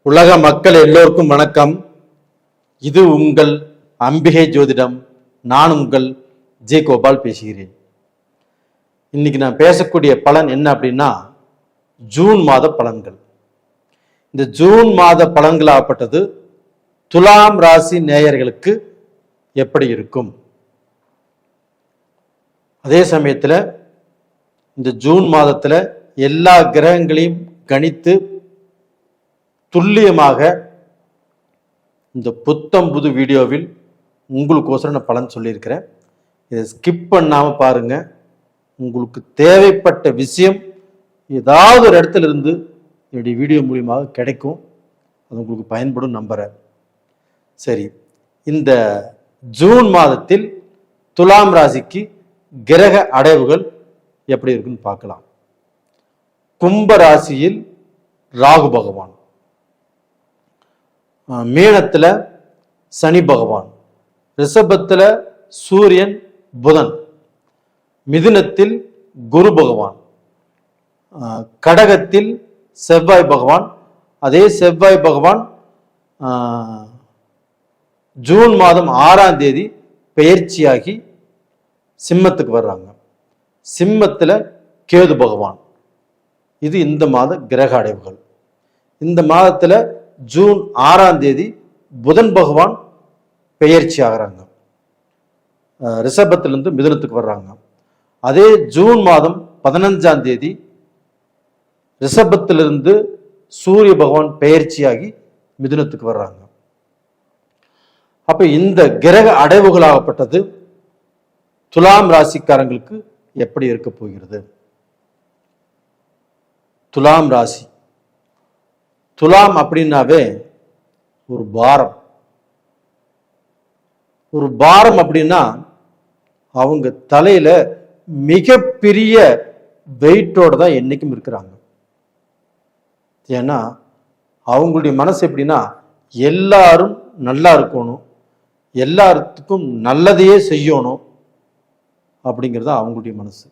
உலக மக்கள் எல்லோருக்கும் வணக்கம். இது உங்கள் அம்பிகை ஜோதிடம். நான் உங்கள் ஜே கோபால் பேசுகிறேன். இன்னைக்கு நான் பேசக்கூடிய பலன் என்ன அப்படின்னா, ஜூன் மாத பலன்கள். இந்த ஜூன் மாத பலன்களாகப்பட்டது துலாம் ராசி நேயர்களுக்கு எப்படி இருக்கும்? அதே சமயத்தில் இந்த ஜூன் மாதத்தில் எல்லா கிரகங்களையும் கணித்து துல்லியமாக இந்த புத்தம் புது வீடியோவில் உங்களுக்கோசரம் நான் பலன் சொல்லியிருக்கிறேன். இதை ஸ்கிப் பண்ணாமல் பாருங்க. உங்களுக்கு தேவைப்பட்ட விஷயம் ஏதாவது ஒரு இடத்துல இருந்து என்னுடைய வீடியோ மூலியமாக கிடைக்கும். அது உங்களுக்கு பயன்படும் நம்புறேன். சரி, இந்த ஜூன் மாதத்தில் துலாம் ராசிக்கு கிரக அடைவுகள் எப்படி இருக்குன்னு பார்க்கலாம். கும்ப ராசியில் ராகு பகவான், மீனத்துல சனி பகவான், ரிஷபத்துல சூரியன் புதன், மிதுனத்தில் குரு பகவான், கடகத்தில் செவ்வாய் பகவான். அதே செவ்வாய் பகவான் ஜூன் மாதம் 6ஆம் தேதி பெயர்ச்சியாகி சிம்மத்துக்கு வர்றாங்க. சிம்மத்துல கேது பகவான். இது இந்த மாத கிரக அடைவுகள். இந்த மாதத்துல ஜூன் 6ஆம் தேதி புதன் பகவான் பெயர்ச்சி ஆகிறாங்க, ரிஷபத்திலிருந்து மிதுனத்துக்கு வர்றாங்க. அதே ஜூன் மாதம் 15ஆம் தேதி ரிஷபத்திலிருந்து சூரிய பகவான் பெயர்ச்சியாகி மிதுனத்துக்கு வர்றாங்க. அப்ப இந்த கிரக அடைவுகளாகப்பட்டது துலாம் ராசிக்காரங்களுக்கு எப்படி இருக்க போகிறது? துலாம் ராசி, துலாம் அப்படின்னாவே ஒரு பாரம். ஒரு பாரம் அப்படின்னா அவங்க தலையில மிகப்பெரிய வெயிட்டோட தான் என்னைக்கும் இருக்கிறாங்க. ஏன்னா அவங்களுடைய மனசு எப்படின்னா, எல்லாரும் நல்லா இருக்கணும், எல்லாத்துக்கும் நல்லதையே செய்யணும் அப்படிங்கிறது அவங்களுடைய மனசு.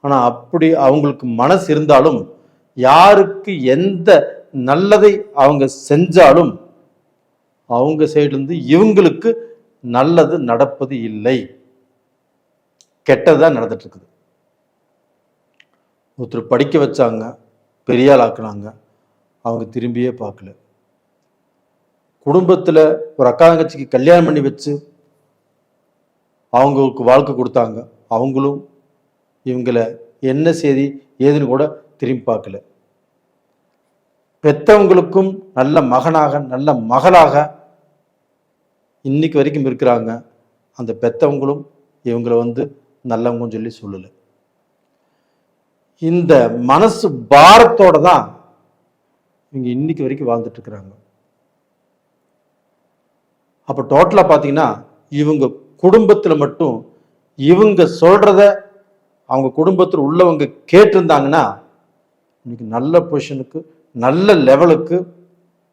ஆனா அப்படி அவங்களுக்கு மனசு இருந்தாலும் யாருக்கு எந்த நல்லதை அவங்க செஞ்சாலும் அவங்க சைடுலேருந்து இவங்களுக்கு நல்லது நடப்பது இல்லை, கெட்டதுதான் நடந்துட்டு இருக்குது. ஒருத்தர் படிக்க வச்சாங்க, பெரிய ஆள் ஆக்குனாங்க, அவங்க திரும்பியே பார்க்கல. குடும்பத்தில் ஒரு அக்கா தங்கச்சிக்கு கல்யாணம் பண்ணி வச்சு அவங்களுக்கு வாழ்க்கை கொடுத்தாங்க, அவங்களும் இவங்களை என்ன செய்தி ஏதுன்னு கூட திரும்பி பார்க்கல. பெத்தவங்களுக்கும் நல்ல மகனாக நல்ல மகளாக இன்னைக்கு வரைக்கும் இருக்கிறாங்க. அந்த பெத்தவங்களும் இவங்களை நல்லவங்க சொல்லி சொல்லல. இந்த மனசு பாரத்தோட தான் இவங்க இன்னைக்கு வரைக்கும் வாழ்ந்துட்டு இருக்கிறாங்க. அப்ப டோட்டலா பாத்தீங்கன்னா இவங்க குடும்பத்துல மட்டும் இவங்க சொல்றத அவங்க குடும்பத்தில் உள்ளவங்க கேட்டிருந்தாங்கன்னா இன்னைக்கு நல்ல பொசிஷனுக்கு நல்ல லெவலுக்கு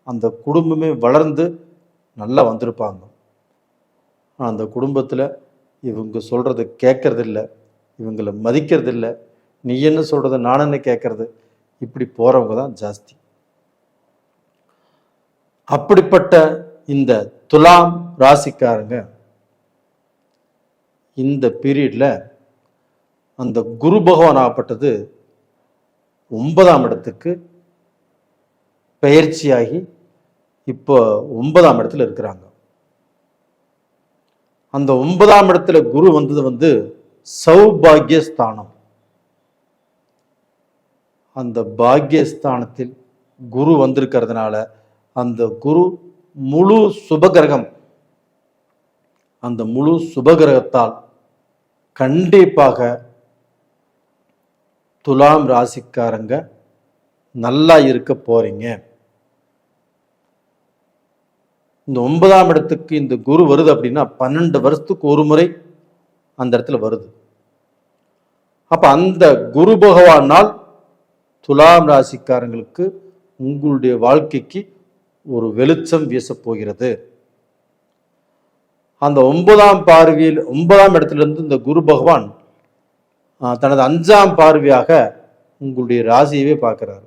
அந்த குடும்பமே வளர்ந்து நல்லா வந்திருப்பாங்க. ஆனால் அந்த குடும்பத்தில் இவங்க சொல்கிறத கேட்கறதில்ல, இவங்களை மதிக்கிறதில்ல, நீ என்ன சொல்கிறத நான் என்ன கேட்கறது, இப்படி போகிறவங்க தான் ஜாஸ்தி. அப்படிப்பட்ட இந்த துலாம் ராசிக்காரங்க இந்த பீரியட்ல அந்த குரு பகவான் ஆகப்பட்டது 9ஆம் இடத்துக்கு பெயர்ச்சியாகி இப்போ 9ஆம் இடத்துல இருக்கிறாங்க. அந்த 9ஆம் இடத்துல குரு வந்தது சௌபாகியஸ்தானம். அந்த பாக்கியஸ்தானத்தில் குரு வந்திருக்கிறதுனால அந்த குரு முழு சுபகிரகம். அந்த முழு சுபகிரகத்தால் கண்டிப்பாக துலாம் ராசிக்காரங்க நல்லா இருக்க போறீங்க. இந்த 9ஆம் இடத்துக்கு இந்த குரு வருது அப்படின்னா 12 வருஷத்துக்கு ஒரு முறை அந்த இடத்துல வருது. அப்ப அந்த குரு பகவானால் துலாம் ராசிக்காரங்களுக்கு உங்களுடைய வாழ்க்கைக்கு ஒரு வெளிச்சம் வீச போகிறது. அந்த 9ஆம் பார்வையில் 9ஆம் இடத்திலிருந்து இந்த குரு பகவான் தனது 5ஆம் பார்வையாக உங்களுடைய ராசியவே பார்க்கிறார்.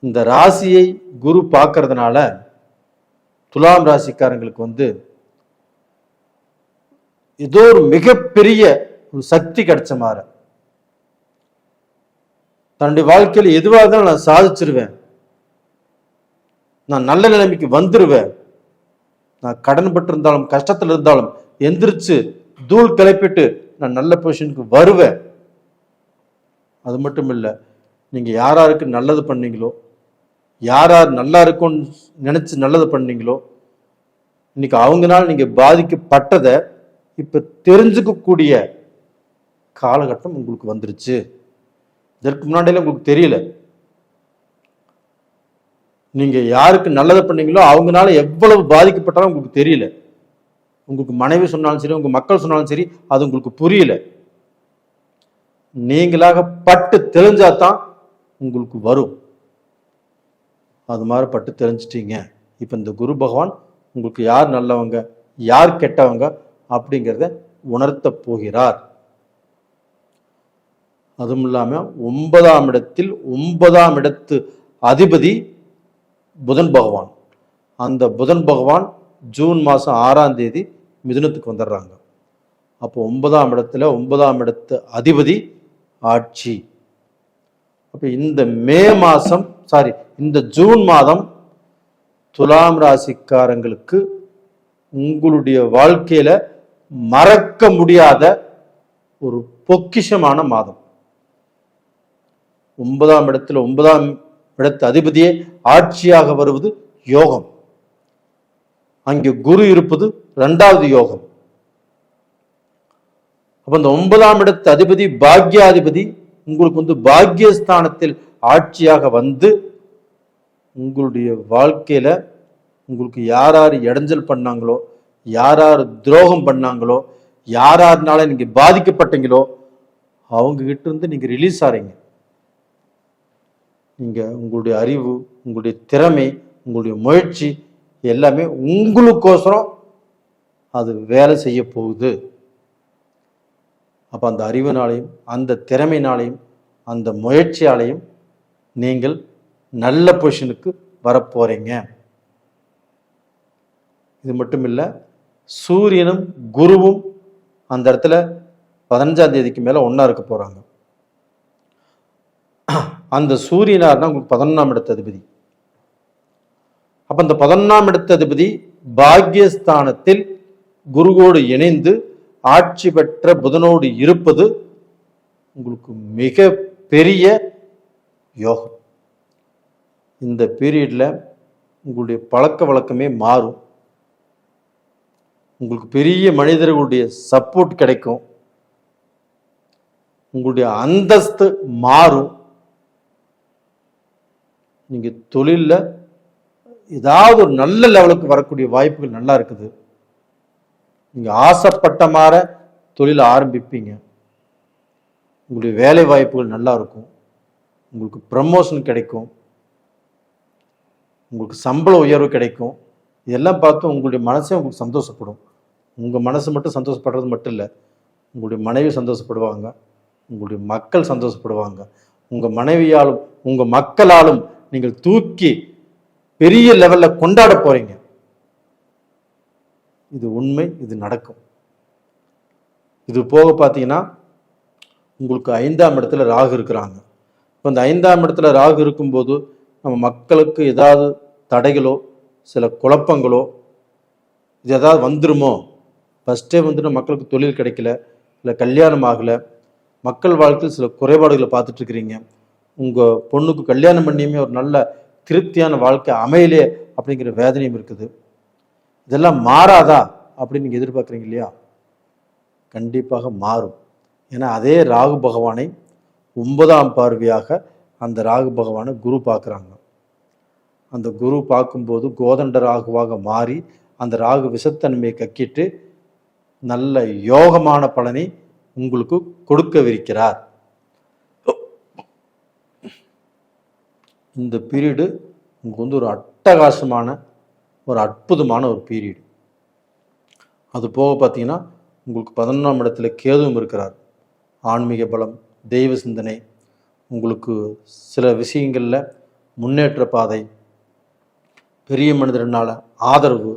இந்த ராசியை குரு பார்க்கறதுனால துலாம் ராசிக்காரங்களுக்கு ஏதோ ஒரு மிகப்பெரிய ஒரு சக்தி கிடைச்ச மாதிரி, தன்னுடைய வாழ்க்கையில் எதுவாக இருந்தாலும் நான் சாதிச்சிருவேன், நான் நல்ல நிலைமைக்கு வந்துருவேன், நான் கடன் பட்டு இருந்தாலும் கஷ்டத்தில் இருந்தாலும் எந்திரிச்சு தூள் கிளப்பிட்டு நான் நல்ல பொசிஷனுக்கு வருவேன். அது மட்டும் இல்லை, நீங்கள் யாராருக்கு நல்லது பண்ணீங்களோ, யார் நல்லா இருக்கும்னு நினச்சி நல்லது பண்ணீங்களோ, இன்னைக்கு அவங்களால நீங்கள் பாதிக்கப்பட்டதை இப்போ தெரிஞ்சுக்கக்கூடிய காலகட்டம் உங்களுக்கு வந்துருச்சு. இதற்கு முன்னாடியெல்லாம் உங்களுக்கு தெரியல. நீங்கள் யாருக்கு நல்லது பண்ணீங்களோ அவங்களால எவ்வளவு பாதிக்கப்பட்டாலும் உங்களுக்கு தெரியல. உங்களுக்கு மனைவி சொன்னாலும் சரி, உங்கள் மக்கள் சொன்னாலும் சரி, அது உங்களுக்கு புரியல. நீங்களாக பட்டு தெரிஞ்சாதான் உங்களுக்கு வரும். அது மாதிரி பட்டு தெரிஞ்சிட்டீங்க. இப்போ இந்த குரு பகவான் உங்களுக்கு யார் நல்லவங்க யார் கெட்டவங்க அப்படிங்கிறத உணர்த்த போகிறார். அதுவும் இல்லாமல் 9ஆம் இடத்தில் 9ஆம் இடத்து அதிபதி புதன் பகவான். அந்த புதன் பகவான் ஜூன் மாதம் 6ஆம் தேதி மிதுனத்துக்கு வந்துடுறாங்க. அப்போ 9ஆம் இடத்துல 9ஆம் இடத்து அதிபதி ஆட்சி. அப்போ இந்த இந்த ஜூன் மாதம் துலாம் ராசிக்காரங்களுக்கு உங்களுடைய வாழ்க்கையில மறக்க முடியாத ஒரு பொக்கிஷமான மாதம். 9ஆம் இடத்துல 9ஆம் இடத்து அதிபதியே ஆட்சியாக வருவது யோகம். அங்கே குரு இருப்பது 2வது யோகம். அப்ப இந்த 9ஆம் இடத்து அதிபதி பாக்யாதிபதி உங்களுக்கு பாக்யஸ்தானத்தில் ஆட்சியாக வந்து உங்களுடைய வாழ்க்கையில உங்களுக்கு யார் இடைஞ்சல் பண்ணாங்களோ, யார் துரோகம் பண்ணாங்களோ, யாராருனால நீங்க பாதிக்கப்பட்டீங்களோ அவங்க கிட்ட இருந்து நீங்க ரிலீஸ் ஆறீங்க. நீங்க உங்களுடைய அறிவு, உங்களுடைய திறமை, உங்களுடைய முயற்சி எல்லாமே உங்களுக்கோசரம் அது வேலை செய்ய போகுது. அப்போ அந்த அறிவினாலையும் அந்த திறமையினாலையும் அந்த முயற்சியாலையும் நீங்கள் நல்ல பொசிஷனுக்கு வரப்போறீங்க. இது மட்டும் இல்லை, சூரியனும் குருவும் அந்த இடத்துல 15ஆம் தேதிக்கு மேலே ஒன்றா இருக்க போகிறாங்க. அந்த சூரியனார் தான் உங்களுக்கு 11ஆம் இடத்து அதிபதி. அப்போ அந்த 11ஆம் இடத்து அதிபதி பாக்யஸ்தானத்தில் குருவோடு இணைந்து ஆட்சி பெற்ற புதனோடு இருப்பது உங்களுக்கு மிக பெரிய யோகம். இந்த பீரியட்ல உங்களுடைய பழக்க வழக்கமே மாறும். உங்களுக்கு பெரிய மனிதர்களுடைய சப்போர்ட் கிடைக்கும். உங்களுடைய அந்தஸ்து மாறும். நீங்க தொழிலில் ஏதாவது ஒரு நல்ல லெவலுக்கு வரக்கூடிய வாய்ப்புகள் நல்லா இருக்குது. நீங்க ஆசைப்பட்ட மாதிரி தொழிலை ஆரம்பிப்பீங்க. உங்களுடைய வேலை வாய்ப்புகள் நல்லா இருக்கும். உங்களுக்கு ப்ரமோஷன் கிடைக்கும். உங்களுக்கு சம்பள உயர்வு கிடைக்கும். இதெல்லாம் பார்த்து உங்களுடைய மனசே உங்களுக்கு சந்தோஷப்படும். உங்கள் மனசு மட்டும் சந்தோஷப்படுறது மட்டும் இல்லை, உங்களுடைய மனைவி சந்தோஷப்படுவாங்க, உங்களுடைய மக்கள் சந்தோஷப்படுவாங்க. உங்கள் மனைவியாலும் உங்கள் மக்களாலும் நீங்கள் தூக்கி பெரிய லெவலில் கொண்டாட போறீங்க. இது உண்மை, இது நடக்கும். இது போக பார்த்தீங்கன்னா உங்களுக்கு 5ஆம் இடத்துல ராகு இருக்கிறாங்க. இப்போ இந்த 5ஆம் இடத்துல ராகு இருக்கும்போது நம்ம மக்களுக்கு ஏதாவது தடைகளோ சில குழப்பங்களோ இது ஏதாவது வந்துருமோ, ஃபஸ்ட்டே மக்களுக்கு தொழில் கிடைக்கல, இல்லை கல்யாணம் ஆகலை, மக்கள் வாழ்க்கையில் சில குறைபாடுகளை பார்த்துட்டு இருக்கிறீங்க, உங்கள் பொண்ணுக்கு கல்யாணம் பண்ணியுமே ஒரு நல்ல திருப்தியான வாழ்க்கை அமையலே அப்படிங்கிற வேதனையும் இருக்குது. இதெல்லாம் மாறாதா அப்படின்னு நீங்கள் எதிர்பார்க்குறீங்க இல்லையா? கண்டிப்பாக மாறும். ஏன்னா அதே ராகு பகவானை 9ஆம் பார்வையாக அந்த ராகு பகவானை குரு பார்க்குறாங்க. அந்த குரு பார்க்கும்போது கோதண்ட ராகுவாக மாறி அந்த ராகு விஷத்தன்மையை கக்கிட்டு நல்ல யோகமான பலனை உங்களுக்கு கொடுக்கவிருக்கிறார். இந்த பீரியடு உங்களுக்கு ஒரு அட்டகாசமான ஒரு அற்புதமான ஒரு பீரியடு. அது போக பார்த்தீங்கன்னா உங்களுக்கு 11ஆம் இடத்துல கேதுவும் இருக்கிறார். ஆன்மீக பலம், தெய்வ சிந்தனை, உங்களுக்கு சில விஷயங்களில் முன்னேற்ற பாதை, பெரிய மனிதர்னால ஆதரவு,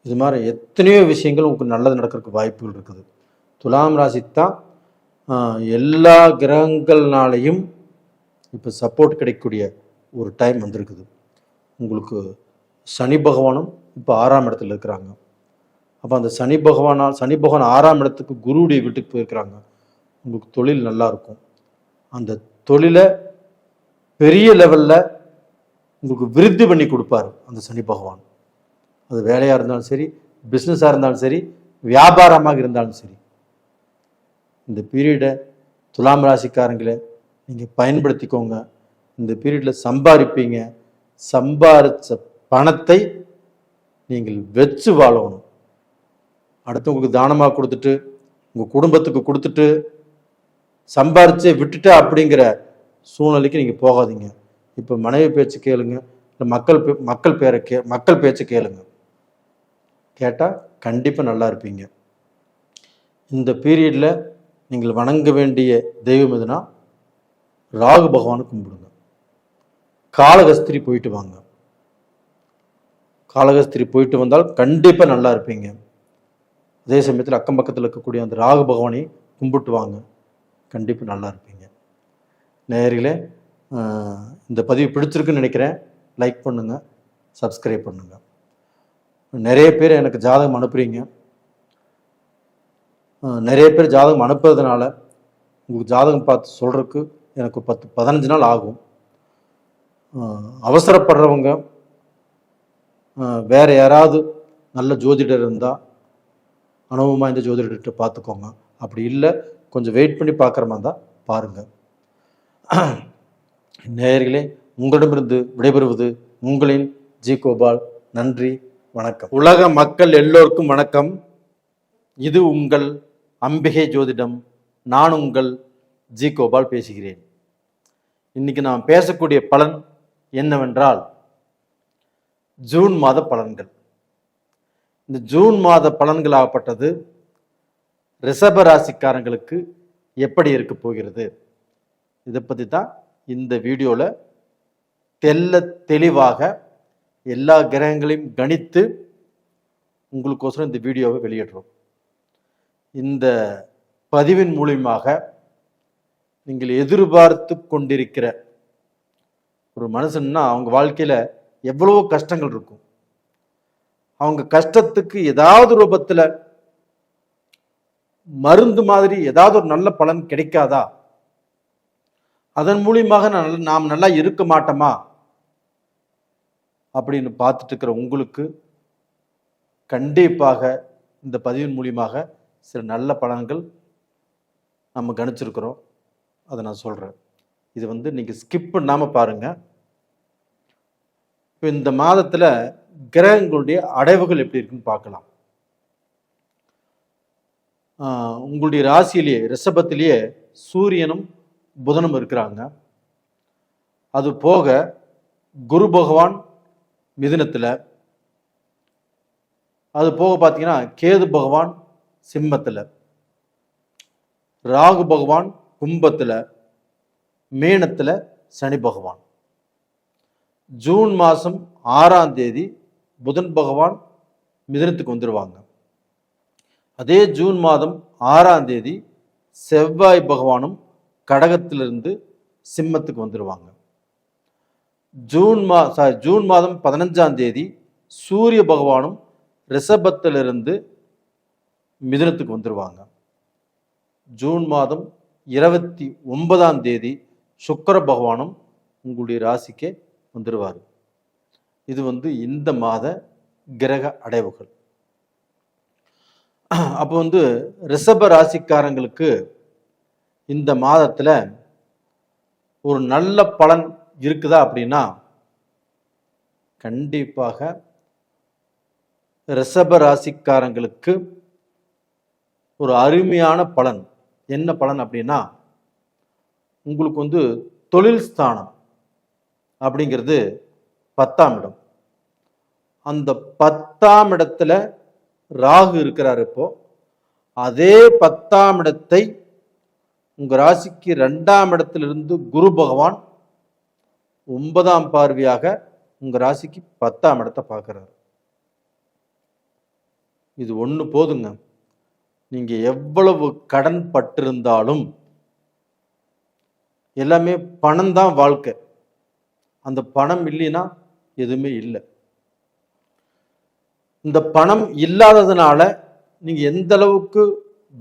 இது மாதிரி எத்தனையோ விஷயங்கள் உங்களுக்கு நல்லது நடக்கிறதுக்கு வாய்ப்புகள் இருக்குது. துலாம் ராசி தான் எல்லா கிரகங்கள்னாலையும் இப்போ சப்போர்ட் கிடைக்கக்கூடிய ஒரு டைம் வந்திருக்குது. உங்களுக்கு சனி பகவானும் இப்போ 6ஆம் இடத்துல இருக்கிறாங்க. அப்போ அந்த சனி பகவான் 6ஆம் இடத்துக்கு குருவுடைய வீட்டுக்கு போயிருக்கிறாங்க. உங்களுக்கு தொழில் நல்லா இருக்கும். அந்த தொழிலை பெரிய லெவலில் உங்களுக்கு விருத்தி பண்ணி கொடுப்பாரு அந்த சனி பகவான். அது வேலையாக இருந்தாலும் சரி, பிஸ்னஸாக இருந்தாலும் சரி, வியாபாரமாக இருந்தாலும் சரி. இந்த பீரியடை துலாம் ராசிக்காரங்களை நீங்கள் பயன்படுத்திக்கோங்க. இந்த பீரியடில் சம்பாதிப்பீங்க. சம்பாதிச்ச பணத்தை நீங்கள் வச்சு வாழணும். அடுத்தவங்களுக்கு தானமாக கொடுத்துட்டு, உங்கள் குடும்பத்துக்கு கொடுத்துட்டு, சம்பாரிச்சே விட்டுட்டா அப்படிங்கிற சூழ்நிலைக்கு நீங்கள் போகாதீங்க. இப்போ மனைவி பேச்சு கேளுங்க, இல்லை மக்கள் பேச்சு கேளுங்க. கேட்டால் கண்டிப்பாக நல்லா இருப்பீங்க. இந்த பீரியடில் நீங்கள் வணங்க வேண்டிய தெய்வம் எதுனா ராகு பகவானை கும்பிடுங்க. காளகஸ்திரி போயிட்டு வாங்க. காளகஸ்திரி போயிட்டு வந்தால் கண்டிப்பாக நல்லா இருப்பீங்க. அதே சமயத்தில் அக்கம் பக்கத்தில் இருக்கக்கூடிய அந்த ராகு பகவானை கும்பிட்டு வாங்க, கண்டிப்பாக நல்லா இருப்பீங்க. நேயர்களே, இந்த பதிவு பிடிச்சிருக்குன்னு நினைக்கிறேன். லைக் பண்ணுங்கள், சப்ஸ்கிரைப் பண்ணுங்கள். நிறைய பேர் எனக்கு ஜாதகம் அனுப்புகிறீங்க. நிறைய பேர் ஜாதகம் அனுப்புறதுனால உங்களுக்கு ஜாதகம் பார்த்து சொல்கிறதுக்கு எனக்கு 10-15 நாள் ஆகும். அவசரப்படுறவங்க வேறு யாராவது நல்ல ஜோதிடர் இருந்தால் அனுபவமாக இந்த ஜோதிடர்கிட்ட பார்த்துக்கோங்க. அப்படி இல்லை, கொஞ்சம் வெயிட் பண்ணி பார்க்குற மாதிரி தான் பாருங்கள். நேயர்களே, உங்களிடமிருந்து விடைபெறுவது உங்களின் ஜி கோபால். நன்றி, வணக்கம். உலக மக்கள் எல்லோருக்கும் வணக்கம். இது உங்கள் அம்பிகை ஜோதிடம். நான் உங்கள் ஜி கோபால் பேசுகிறேன். இன்னைக்கு நாம் பேசக்கூடிய பலன் என்னவென்றால் ஜூன் மாத பலன்கள். இந்த ஜூன் மாத பலன்களாகப்பட்டது ரிஷப ராசிக்காரங்களுக்கு எப்படி இருக்க போகிறது, இதை பற்றி தான் இந்த வீடியோவில் தெளிவாக எல்லா கிரகங்களையும் கணித்து உங்களுக்கோசரம் இந்த வீடியோவை வெளியிடுறோம். இந்த பதிவின் மூலியமாக நீங்கள் எதிர்பார்த்து கொண்டிருக்கிற ஒரு மனுஷன்னா அவங்க வாழ்க்கையில் எவ்வளவோ கஷ்டங்கள் இருக்கும். அவங்க கஷ்டத்துக்கு ஏதாவது ரூபத்தில் மருந்து மாதிரி ஏதாவது ஒரு நல்ல பலன் கிடைக்காதா, அதன் மூலியமாக நாம் நல்லா இருக்க மாட்டோமா அப்படின்னு பார்த்துட்டு இருக்கிற உங்களுக்கு கண்டிப்பாக இந்த பதிவின் மூலியமாக சில நல்ல பலன்கள் நம்ம கணிச்சிருக்கிறோம். அதை நான் சொல்கிறேன். இது நீங்கள் ஸ்கிப் பண்ணாமல் பாருங்கள். இப்போ இந்த மாதத்தில் கிரகங்களுடைய அடைவுகள் எப்படி இருக்குன்னு பார்க்கலாம். உங்களுடைய ராசியிலேயே ரிஷபத்திலேயே சூரியனும் புதனும் இருக்கிறாங்க. அது போக குரு பகவான் மிதுனத்தில், அது போக பார்த்தீங்கன்னா கேது பகவான் சிம்மத்தில், ராகு பகவான் கும்பத்தில், மீனத்தில் சனி பகவான். ஜூன் மாதம் 6ஆம் தேதி புதன் பகவான் மிதுனத்துக்கு வந்துடுவாங்க. அதே ஜூன் மாதம் 6ஆம் தேதி செவ்வாய் பகவானும் கடகத்திலிருந்து சிம்மத்துக்கு வந்துடுவாங்க. ஜூன் மாதம் 15ஆம் தேதி சூரிய பகவானும் ரிஷபத்திலிருந்து மிதுனத்துக்கு வந்துடுவாங்க. ஜூன் மாதம் 29ஆம் தேதி சுக்கிர பகவானும் உங்களுடைய ராசிக்கே வந்துடுவார். இது இந்த மாத கிரக அடைவுகள். அப்போ ரிஷப ராசிக்காரங்களுக்கு இந்த மாதத்தில் ஒரு நல்ல பலன் இருக்குதா அப்படின்னா கண்டிப்பாக ரிஷப ராசிக்காரங்களுக்கு ஒரு அருமையான பலன். என்ன பலன் அப்படின்னா, உங்களுக்கு தொழில் ஸ்தானம் அப்படிங்கிறது 10ஆம் இடம். அந்த 10ஆம் இடத்துல ராகு இருக்கிறார். இப்போ அதே 10ஆம் இடத்தை உங்க ராசிக்கு 2ஆம் இடத்திலிருந்து குரு பகவான் 9ஆம் பார்வையாக உங்க ராசிக்கு 10ஆம் இடத்தை பார்க்கிறார். இது ஒண்ணு போதுங்க. நீங்க எவ்வளவு கடன் பட்டிருந்தாலும் எல்லாமே பணம் தான் வாழ்க்கை. அந்த பணம் இல்லைன்னா எதுவுமே இல்லை. இந்த பணம் இல்லாததுனால நீங்க எந்த அளவுக்கு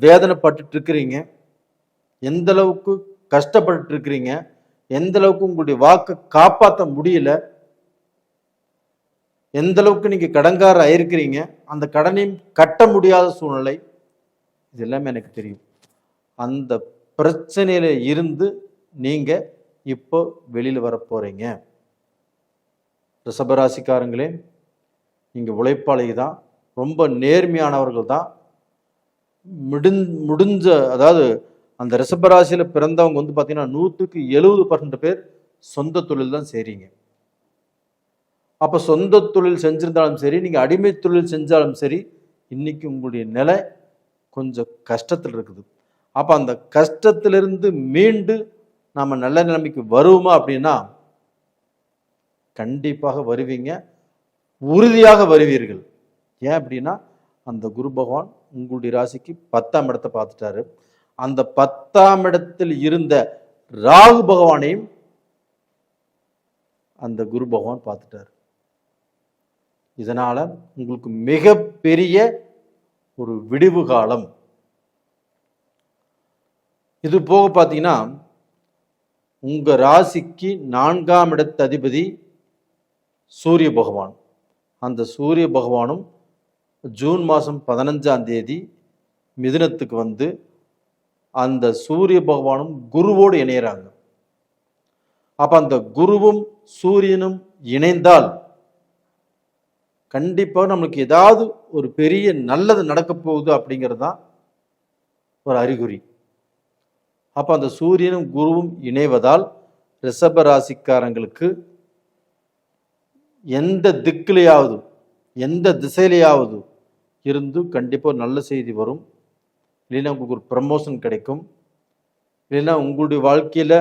வேதனைப்பட்டு இருக்கிறீங்க, எந்த அளவுக்கு கஷ்டப்பட்டு இருக்கிறீங்க, எந்த அளவுக்கு உங்களுடைய வாக்கை காப்பாற்ற முடியல, எந்த அளவுக்கு நீங்க கடன்கார ஆயிருக்கிறீங்க, அந்த கடனையும் கட்ட முடியாத சூழ்நிலை, இது எல்லாமே எனக்கு தெரியும். அந்த பிரச்சனையில இருந்து நீங்க இப்போ வெளியில வர போறீங்க. ரிஷபராசிக்காரங்களே, நீங்க உழைப்பாளி தான், ரொம்ப நேர்மையானவர்கள் தான். முடிஞ்ச அதாவது அந்த ரிஷபராசியில பிறந்தவங்க வந்து பார்த்தீங்கன்னா 100% பேர் சொந்த தொழில் தான் செய்றீங்க. அப்ப சொந்த தொழில் செஞ்சிருந்தாலும் சரி, நீங்க அடிமை தொழில் செஞ்சாலும் சரி, இன்னைக்கு உங்களுடைய நிலை கொஞ்சம் கஷ்டத்தில் இருக்குது. அப்ப அந்த கஷ்டத்திலிருந்து மீண்டு நாம நல்ல நிலைமைக்கு வருவோமா அப்படின்னா கண்டிப்பாக வருவீங்க, உறுதியாக வருவீர்கள். ஏன் அப்படின்னா அந்த குரு பகவான் உங்களுடைய ராசிக்கு 10ஆம் இடத்தை பார்த்துட்டாரு. அந்த 10ஆம் இடத்தில் இருந்த ராகு பகவானையும் அந்த குரு பகவான் பார்த்துட்டாரு. இதனால உங்களுக்கு மிகப்பெரிய ஒரு விடிவு காலம். இது போக பார்த்தீங்கன்னா உங்க ராசிக்கு 4ஆம் இடத்து அதிபதி சூரிய பகவான். அந்த சூரிய பகவானும் ஜூன் மாதம் 15ஆம் தேதி மிதுனத்துக்கு வந்து அந்த சூரிய பகவானும் குருவோடு இணையறாங்க. அப்ப அந்த குருவும் சூரியனும் இணைந்தால் கண்டிப்பாக நம்மளுக்கு ஏதாவது ஒரு பெரிய நல்லது நடக்க போகுது அப்படிங்கிறது தான் ஒரு அறிகுறி. அப்ப அந்த சூரியனும் குருவும் இணைவதால் ரிஷப ராசிக்காரங்களுக்கு எந்த திக்கிலையாவது எந்த திசையிலையாவது இருந்து கண்டிப்பாக நல்ல செய்தி வரும். இல்லைன்னா உங்களுக்கு ஒரு ப்ரமோஷன் கிடைக்கும். இல்லைன்னா உங்களுடைய வாழ்க்கையில்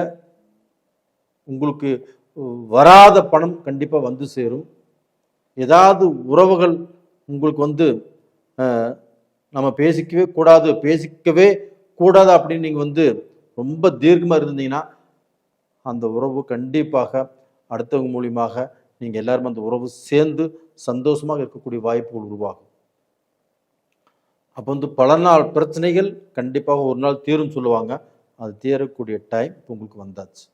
உங்களுக்கு வராத பணம் கண்டிப்பாக வந்து சேரும். ஏதாவது உறவுகள் உங்களுக்கு வந்து நம்ம பேசிக்கவே கூடாது அப்படின்னு நீங்கள் வந்து ரொம்ப தீர்க்கமாக இருந்தீங்கன்னா அந்த உறவு கண்டிப்பாக அடுத்தவங்க மூலியமாக நீங்கள் எல்லாரும் அந்த உறவு சேர்ந்து சந்தோஷமாக இருக்கக்கூடிய வாய்ப்புகள் உருவாகும். அப்போ வந்து பல நாள் பிரச்சனைகள் கண்டிப்பாக ஒரு நாள் தீரும் சொல்லுவாங்க. அது தீரக்கூடிய டைம் இப்போ உங்களுக்கு வந்தாச்சு.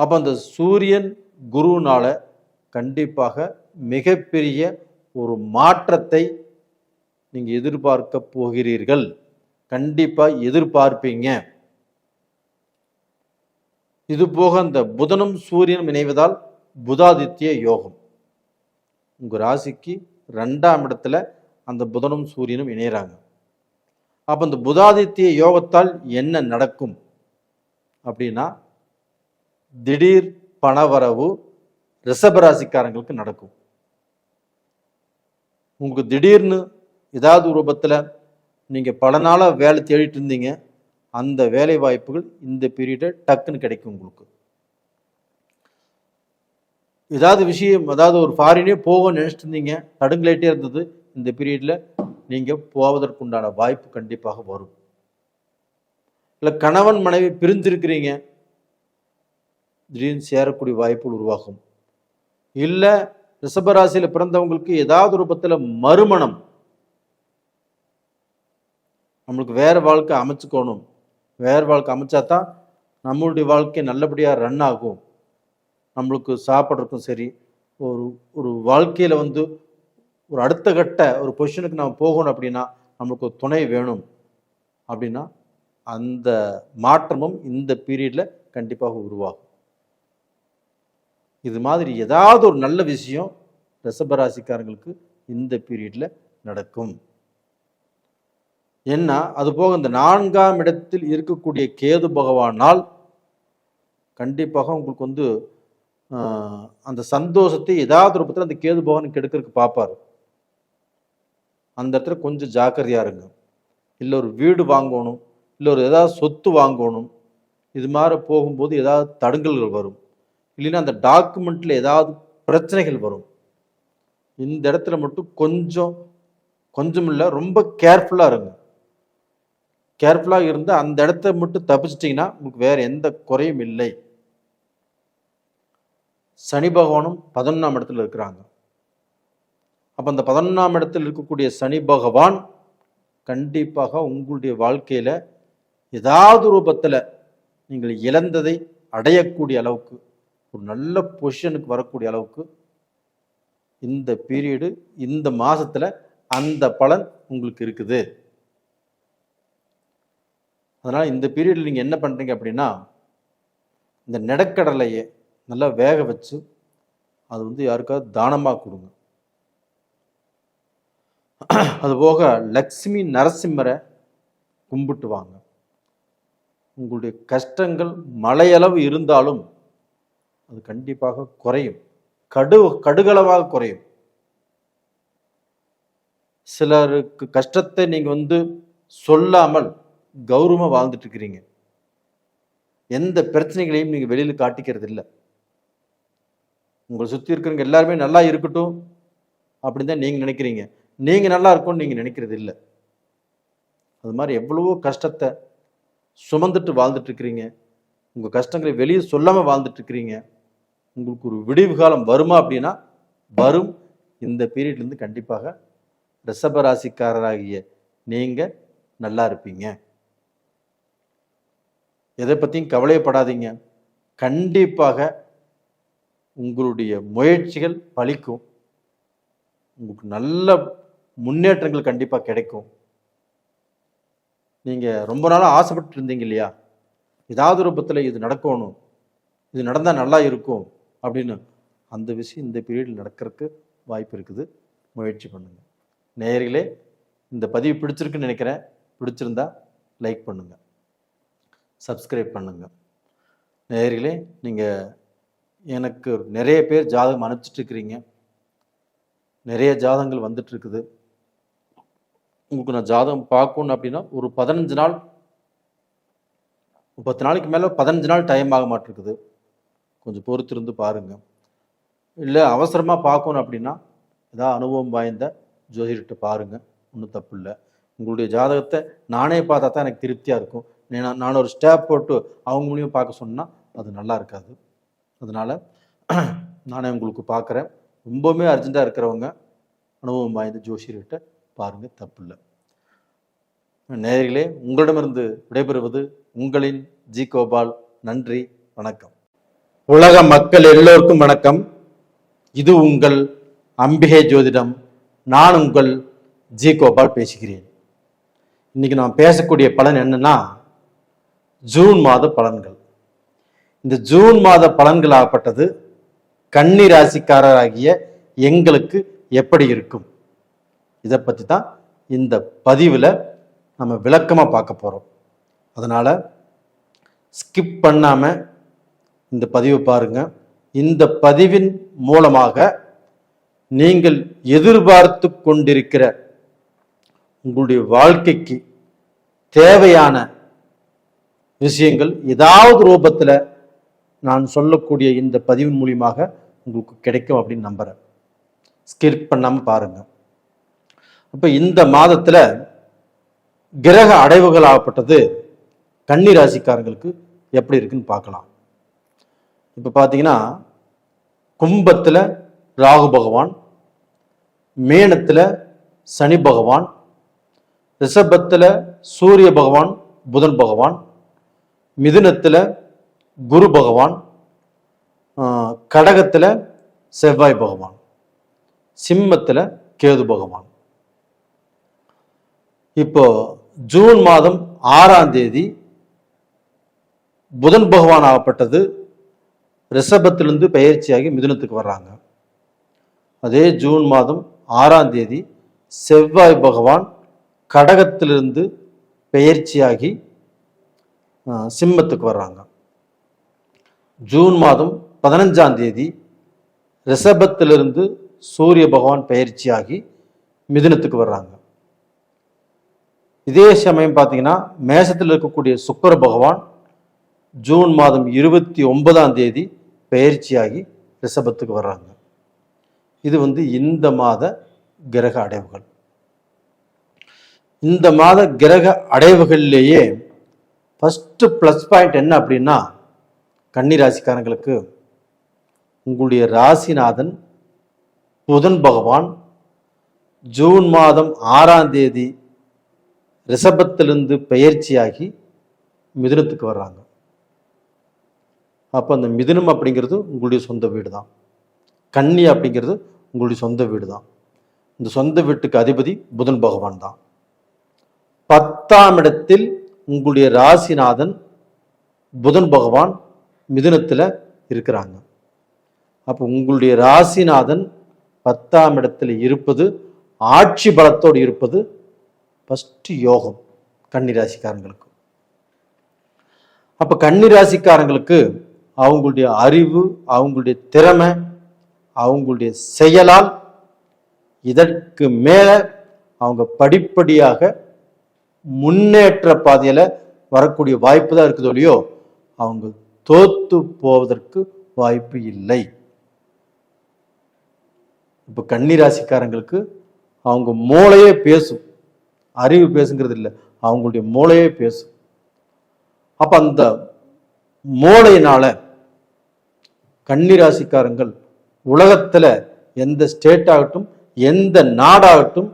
அப்போ அந்த சூரியன் குருனால கண்டிப்பாக மிகப்பெரிய ஒரு மாற்றத்தை நீங்கள் எதிர்பார்க்க போகிறீர்கள். கண்டிப்பாக எதிர்பார்ப்பீங்க. இது போக அந்த புதனும் சூரியனும் இணைவதால் புதாதித்ய யோகம். உங்க ராசிக்கு 2ஆம் இடத்துல அந்த புதனும் சூரியனும் இணையறாங்க. அப்ப அந்த புதாதித்ய யோகத்தால் என்ன நடக்கும் அப்படின்னா திடீர் பணவரவு ரிஷபராசிக்காரங்களுக்கு நடக்கும். உங்களுக்கு திடீர்னு ஏதாவது ரூபத்தில் நீங்க பல நாளா வேலை தேடிட்டு இருந்தீங்க, அந்த வேலை வாய்ப்புகள் இந்த பீரியட டக்குன்னு கிடைக்கும். உங்களுக்கு ஏதாவது விஷயம் அதாவது ஒரு ஃபாரினே போக நினைச்சிட்டு இருந்தீங்க, தடுங்கலேட்டே இருந்தது, இந்த பீரியட்ல நீங்க போவதற்குண்டான வாய்ப்பு கண்டிப்பாக வரும். இல்லை கணவன் மனைவி பிரிஞ்சிருக்கிறீங்க, திடீர்னு சேரக்கூடிய வாய்ப்புகள் உருவாகும். இல்லை ரிஷபராசியில் பிறந்தவங்களுக்கு ஏதாவது ரூபத்தில் மறுமணம், நம்மளுக்கு வேற வாழ்க்கை அமைச்சுக்கணும், வேற வாழ்க்கை அமைச்சாதான் நம்மளுடைய வாழ்க்கை நல்லபடியாக ரன் ஆகும், நம்மளுக்கு சாப்பிட்றதுக்கும் சரி, ஒரு வாழ்க்கையில் வந்து ஒரு அடுத்த கட்ட ஒரு பொசிஷனுக்கு நம்ம போகணும் அப்படின்னா நம்மளுக்கு ஒரு துணை வேணும் அப்படின்னா அந்த மாற்றமும் இந்த பீரியடில் கண்டிப்பாக உருவாகும். இது மாதிரி ஏதாவது ஒரு நல்ல விஷயம் ரிஷபராசிக்காரங்களுக்கு இந்த பீரியடில் நடக்கும். என்ன அது போக இந்த 4ஆம் இடத்தில் இருக்கக்கூடிய கேது பகவானால் கண்டிப்பாக உங்களுக்கு வந்து அந்த சந்தோஷத்தை ஏதாவது ரூபத்தில் அந்த கேது பகவான் கெடுக்கிறதுக்கு பார்ப்பார். அந்த இடத்துல கொஞ்சம் ஜாக்கிரதையா இருங்க. இல்லை ஒரு வீடு வாங்கணும், இல்லை ஒரு ஏதாவது சொத்து வாங்கணும், இது மாதிரி போகும்போது ஏதாவது தடங்கல்கள் வரும். இல்லைன்னா அந்த டாக்குமெண்ட்டில் ஏதாவது பிரச்சனைகள் வரும். இந்த இடத்துல மட்டும் கொஞ்சம் இல்லை, ரொம்ப கேர்ஃபுல்லாக இருங்க. கேர்ஃபுல்லாக இருந்து அந்த இடத்த மட்டும் தப்பிச்சிட்டிங்கன்னா உங்களுக்கு வேறு எந்த குறையும் இல்லை. சனி பகவானும் 11ஆம் இடத்துல இருக்கிறாங்க. அப்போ அந்த 11ஆம் இடத்தில் இருக்கக்கூடிய சனி பகவான் கண்டிப்பாக உங்களுடைய வாழ்க்கையில் ஏதாவது ரூபத்தில் நீங்கள் இழந்ததை அடையக்கூடிய அளவுக்கு, ஒரு நல்ல பொசிஷனுக்கு வரக்கூடிய அளவுக்கு இந்த பீரியடு, இந்த மாதத்தில் அந்த பலன் உங்களுக்கு இருக்குது. அதனால் இந்த பீரியடில் நீங்கள் என்ன பண்ணுறீங்க அப்படின்னா, இந்த நிலக்கடலையை நல்லா வேக வச்சு அது யாருக்காவது தானமாக கொடுங்க. அதுபோக லக்ஷ்மி நரசிம்மரை கும்பிட்டு வாங்க. உங்களுடைய கஷ்டங்கள் மலையளவு இருந்தாலும் அது கண்டிப்பாக குறையும், கடுகளவாக குறையும். சிலருக்கு கஷ்டத்தை நீங்கள் சொல்லாமல் கௌரவமாக வாழ்ந்துட்டு இருக்கிறீங்க. எந்த பிரச்சனைகளையும் நீங்கள் வெளியில் காட்டிக்கிறது இல்லை. உங்களை சுற்றி இருக்கிறவங்க எல்லாருமே நல்லா இருக்கட்டும் அப்படின்னு தான் நீங்கள் நினைக்கிறீங்க. நீங்கள் நல்லா இருக்கும்னு நீங்கள் நினைக்கிறது இல்லை. அது மாதிரி எவ்வளவோ கஷ்டத்தை சுமந்துட்டு வாழ்ந்துட்டு இருக்கிறீங்க. உங்கள் கஷ்டங்களை வெளியே சொல்லாமல் வாழ்ந்துட்டு இருக்கிறீங்க. உங்களுக்கு ஒரு விடிவு காலம் வருமா அப்படின்னா வரும். இந்த பீரியட்லேருந்து கண்டிப்பாக ரிஷபராசிக்காரராகிய நீங்கள் நல்லா இருப்பீங்க. எதை பற்றியும் கவலைப்படாதீங்க. கண்டிப்பாக உங்களுடைய முயற்சிகள் பலிக்கும். உங்களுக்கு நல்ல முன்னேற்றங்கள் கண்டிப்பாக கிடைக்கும். நீங்கள் ரொம்ப நாளாக ஆசைப்பட்டு இருந்தீங்க இல்லையா, ஏதாவது ரூபத்தில் இது நடக்கணும், இது நடந்தால் நல்லா இருக்கும் அப்படின்னு, அந்த விஷயம் இந்த பீரியடில் நடக்கிறதுக்கு வாய்ப்பு இருக்குது. முயற்சி பண்ணுங்கள். நேயர்களே, இந்த பதிவு பிடிச்சிருக்குன்னு நினைக்கிறேன். பிடிச்சிருந்தா லைக் பண்ணுங்கள், சப்ஸ்கிரைப் பண்ணுங்கள். நேயர்களே, நீங்கள் எனக்கு நிறைய பேர் ஜாதகம் அனுப்பிச்சிட்ருக்கிறீங்க. நிறைய ஜாதகங்கள் வந்துட்டுருக்குது. உங்களுக்கு நான் ஜாதகம் பார்க்கணும் அப்படின்னா ஒரு 15 நாள் 30 நாளைக்கு மேலே 15 நாள் டைம் ஆக மாட்டிருக்குது. கொஞ்சம் பொறுத்திருந்து பாருங்கள். இல்லை அவசரமாக பார்க்கணும் அப்படின்னா ஏதாவது அனுபவம் வாய்ந்த ஜோதிடர்கிட்ட பாருங்கள், ஒன்றும் தப்பு இல்லை. உங்களுடைய ஜாதகத்தை நானே பார்த்தா தான் எனக்கு திருப்தியாக இருக்கும். நான் ஒரு ஸ்டாப் போட்டு அவங்க மூலியம் பார்க்க சொன்னால் அது நல்லா இருக்காது. அதனால் நானே உங்களுக்கு பார்க்குறேன். ரொம்பவுமே அர்ஜெண்ட்டாக இருக்கிறவங்க அனுபவம் வாய்ந்த ஜோசியர்கிட்ட பாருங்கள், தப்பு இல்லை. நேயர்களே, உங்களிடமிருந்து விடைபெறுவது உங்களின் ஜி கோபால். நன்றி, வணக்கம். உலக மக்கள் எல்லோருக்கும் வணக்கம். இது உங்கள் அம்பிகை ஜோதிடம். நான் உங்கள் ஜி கோபால் பேசுகிறேன். இன்னைக்கு நான் பேசக்கூடிய பலன் என்னன்னா, ஜூன் மாத பலன்கள். இந்த ஜூன் மாத பலன்கள் ஆகப்பட்டது கன்னி ராசிக்காரராகிய எங்களுக்கு எப்படி இருக்கும், இதை பற்றி தான் இந்த பதிவில் நம்ம விளக்கமாக பார்க்க போகிறோம். அதனால் ஸ்கிப் பண்ணாமல் இந்த பதிவை பாருங்கள். இந்த பதிவின் மூலமாக நீங்கள் எதிர்பார்த்து கொண்டிருக்கிற உங்களுடைய வாழ்க்கைக்கு தேவையான விஷயங்கள் ஏதாவது ரூபத்தில் நான் சொல்லக்கூடிய இந்த பதிவின் மூலியமாக உங்களுக்கு கிடைக்கும் அப்படின்னு நம்புகிறேன். ஸ்கிப் பண்ணாமல் பாருங்கள். அப்போ இந்த மாதத்தில் கிரக அடைவுகள் ஆகப்பட்டது கன்னி ராசிக்காரங்களுக்கு எப்படி இருக்குன்னு பார்க்கலாம். இப்போ பார்த்தீங்கன்னா, கும்பத்தில் ராகு பகவான், மீனத்தில் சனி பகவான், ரிஷபத்தில் சூரிய பகவான் புதன் பகவான், மிதுனத்தில் குரு பகவான், கடகத்தில் செவ்வாய் பகவான், சிம்மத்தில் கேது பகவான். இப்போ ஜூன் மாதம் 6ஆம் தேதி புதன் பகவான் ஆகப்பட்டது ரிஷபத்திலிருந்து பெயர்ச்சியாகி மிதுனத்துக்கு வர்றாங்க. அதே ஜூன் மாதம் 6ஆம் தேதி செவ்வாய் பகவான் கடகத்திலிருந்து பெயர்ச்சியாகி சிம்மத்துக்கு வர்றாங்க. ஜூன் மாதம் 15ஆம் தேதி ரிஷபத்திலிருந்து சூரிய பகவான் பெயர்ச்சியாகி மிதுனத்துக்கு வர்றாங்க. இதே சமயம் பார்த்தீங்கன்னா, மேசத்தில் இருக்கக்கூடிய சுக்கிர பகவான் ஜூன் மாதம் 29ஆம் தேதி பெயர்ச்சியாகி ரிஷபத்துக்கு வர்றாங்க. இது இந்த மாத கிரக அடைவுகள். இந்த மாத கிரக அடைவுகள்லேயே ஃபர்ஸ்ட் ப்ளஸ் பாயிண்ட் என்ன அப்படின்னா, கன்னி ராசிக்காரங்களுக்கு உங்களுடைய ராசிநாதன் புதன் பகவான் ஜூன் மாதம் 6ஆம் தேதி ரிஷபத்திலிருந்து பெயர்ச்சியாகி மிதுனத்துக்கு வர்றாங்க. அப்போ அந்த மிதுனம் அப்படிங்கிறது உங்களுடைய சொந்த வீடு தான். கன்னி அப்படிங்கிறது உங்களுடைய சொந்த வீடு தான். இந்த சொந்த வீட்டுக்கு அதிபதி புதன் பகவான் தான். 10ஆம் இடத்தில் உங்களுடைய ராசிநாதன் புதன் பகவான் மிதுனத்தில் இருக்கிறாங்க. அப்போ உங்களுடைய ராசிநாதன் 10ஆம் இடத்துல இருப்பது, ஆட்சி பலத்தோடு இருப்பது ஃபர்ஸ்ட் யோகம் கன்னிராசிக்காரங்களுக்கு. அப்போ கன்னிராசிக்காரங்களுக்கு அவங்களுடைய அறிவு, அவங்களுடைய திறமை, அவங்களுடைய செயலால் இதற்கு மேல அவங்க படிப்படியாக முன்னேற்ற பாதையில வரக்கூடிய வாய்ப்பு தான் இருக்குதோ இல்லையோ, அவங்க தோத்து போவதற்கு வாய்ப்பு இல்லை. இப்ப கன்னிராசிக்காரங்களுக்கு அவங்க மூளையே பேசும், அறிவு பேசுங்கிறது இல்லை, அவங்களுடைய மூளையே பேசும். அப்ப அந்த மூளையினால கன்னிராசிக்காரங்கள் உலகத்துல எந்த ஸ்டேட் ஆகட்டும், எந்த நாடாகட்டும்,